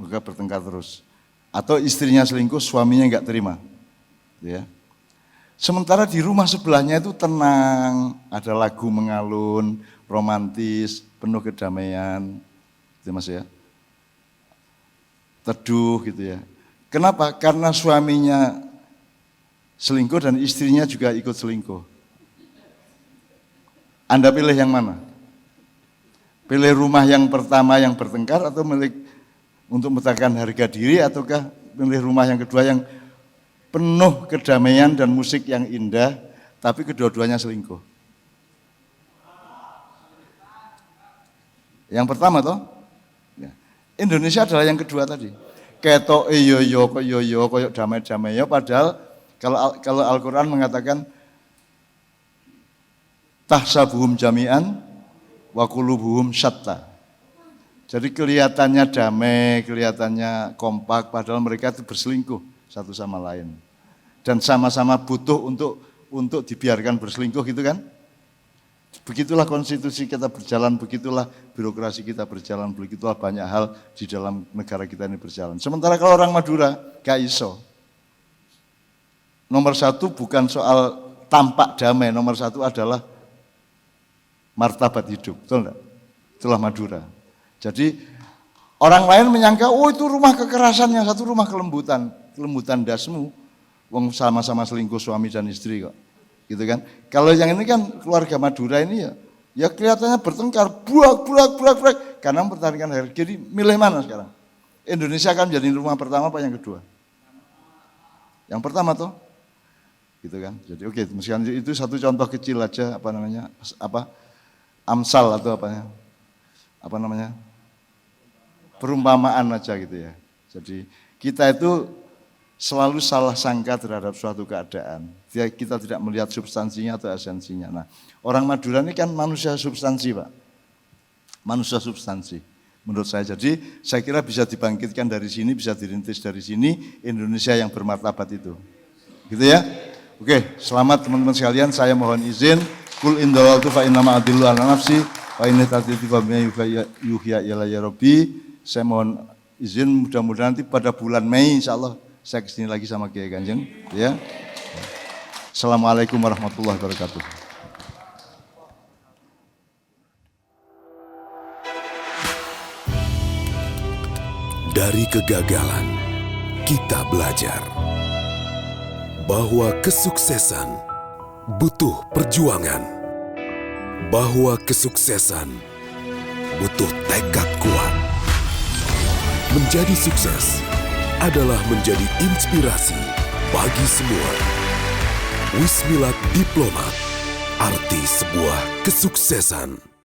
Maka bertengkar terus. Atau istrinya selingkuh, suaminya enggak terima. Ya. Sementara di rumah sebelahnya itu tenang, ada lagu mengalun, romantis, penuh kedamaian, gitu Mas ya. Teduh gitu ya. Kenapa? Karena suaminya selingkuh dan istrinya juga ikut selingkuh. Anda pilih yang mana? Pilih rumah yang pertama yang bertengkar atau milik untuk menekan harga diri, ataukah pilih rumah yang kedua yang penuh kedamaian dan musik yang indah, tapi kedua-duanya selingkuh? Yang pertama toh, ya. Indonesia adalah yang kedua tadi. Ketok yo koyok damai-damai yo, padahal kalau Al-Quran mengatakan tahsabuhum jami'an wa qulubuhum syatta. Jadi kelihatannya damai, kelihatannya kompak, padahal mereka itu berselingkuh satu sama lain. Dan sama-sama butuh untuk dibiarkan berselingkuh gitu kan. Begitulah konstitusi kita berjalan, begitulah birokrasi kita berjalan, begitulah banyak hal di dalam negara kita ini berjalan. Sementara kalau orang Madura, gak iso. Nomor 1 bukan soal tampak damai, nomor 1 adalah martabat hidup, betul enggak? Itulah Madura. Jadi orang lain menyangka, oh itu rumah kekerasan, yang satu rumah kelembutan dasmu, wong sama-sama selingkuh suami dan istri kok, gitu kan? Kalau yang ini kan keluarga Madura ini ya kelihatannya bertengkar, buak, karena mempertahankan harga. Jadi milih mana sekarang? Indonesia akan menjadi rumah pertama apa yang kedua? Yang pertama toh, gitu kan? Jadi oke, meskipun itu satu contoh kecil aja, amsal atau apa namanya, perumpamaan aja gitu ya. Jadi kita itu selalu salah sangka terhadap suatu keadaan. Kita tidak melihat substansinya atau esensinya. Nah, orang Madura ini kan manusia substansi, Pak. Manusia substansi, menurut saya. Jadi saya kira bisa dibangkitkan dari sini, bisa dirintis dari sini, Indonesia yang bermartabat itu. Gitu ya? Oke, selamat teman-teman sekalian. Saya mohon izin. Kul indawaltu fa innama adillu ala nafsi wa inni taditi fa yuhya ilayya rabbi. Saya mohon izin, mudah-mudahan nanti pada bulan Mei insyaallah saya kesini lagi sama Kiai Kanjeng. Ya. Assalamualaikum warahmatullahi wabarakatuh. Dari kegagalan, kita belajar bahwa kesuksesan butuh perjuangan, bahwa kesuksesan butuh tekad kuat. Menjadi sukses adalah menjadi inspirasi bagi semua. Wismilak Diplomat, arti sebuah kesuksesan.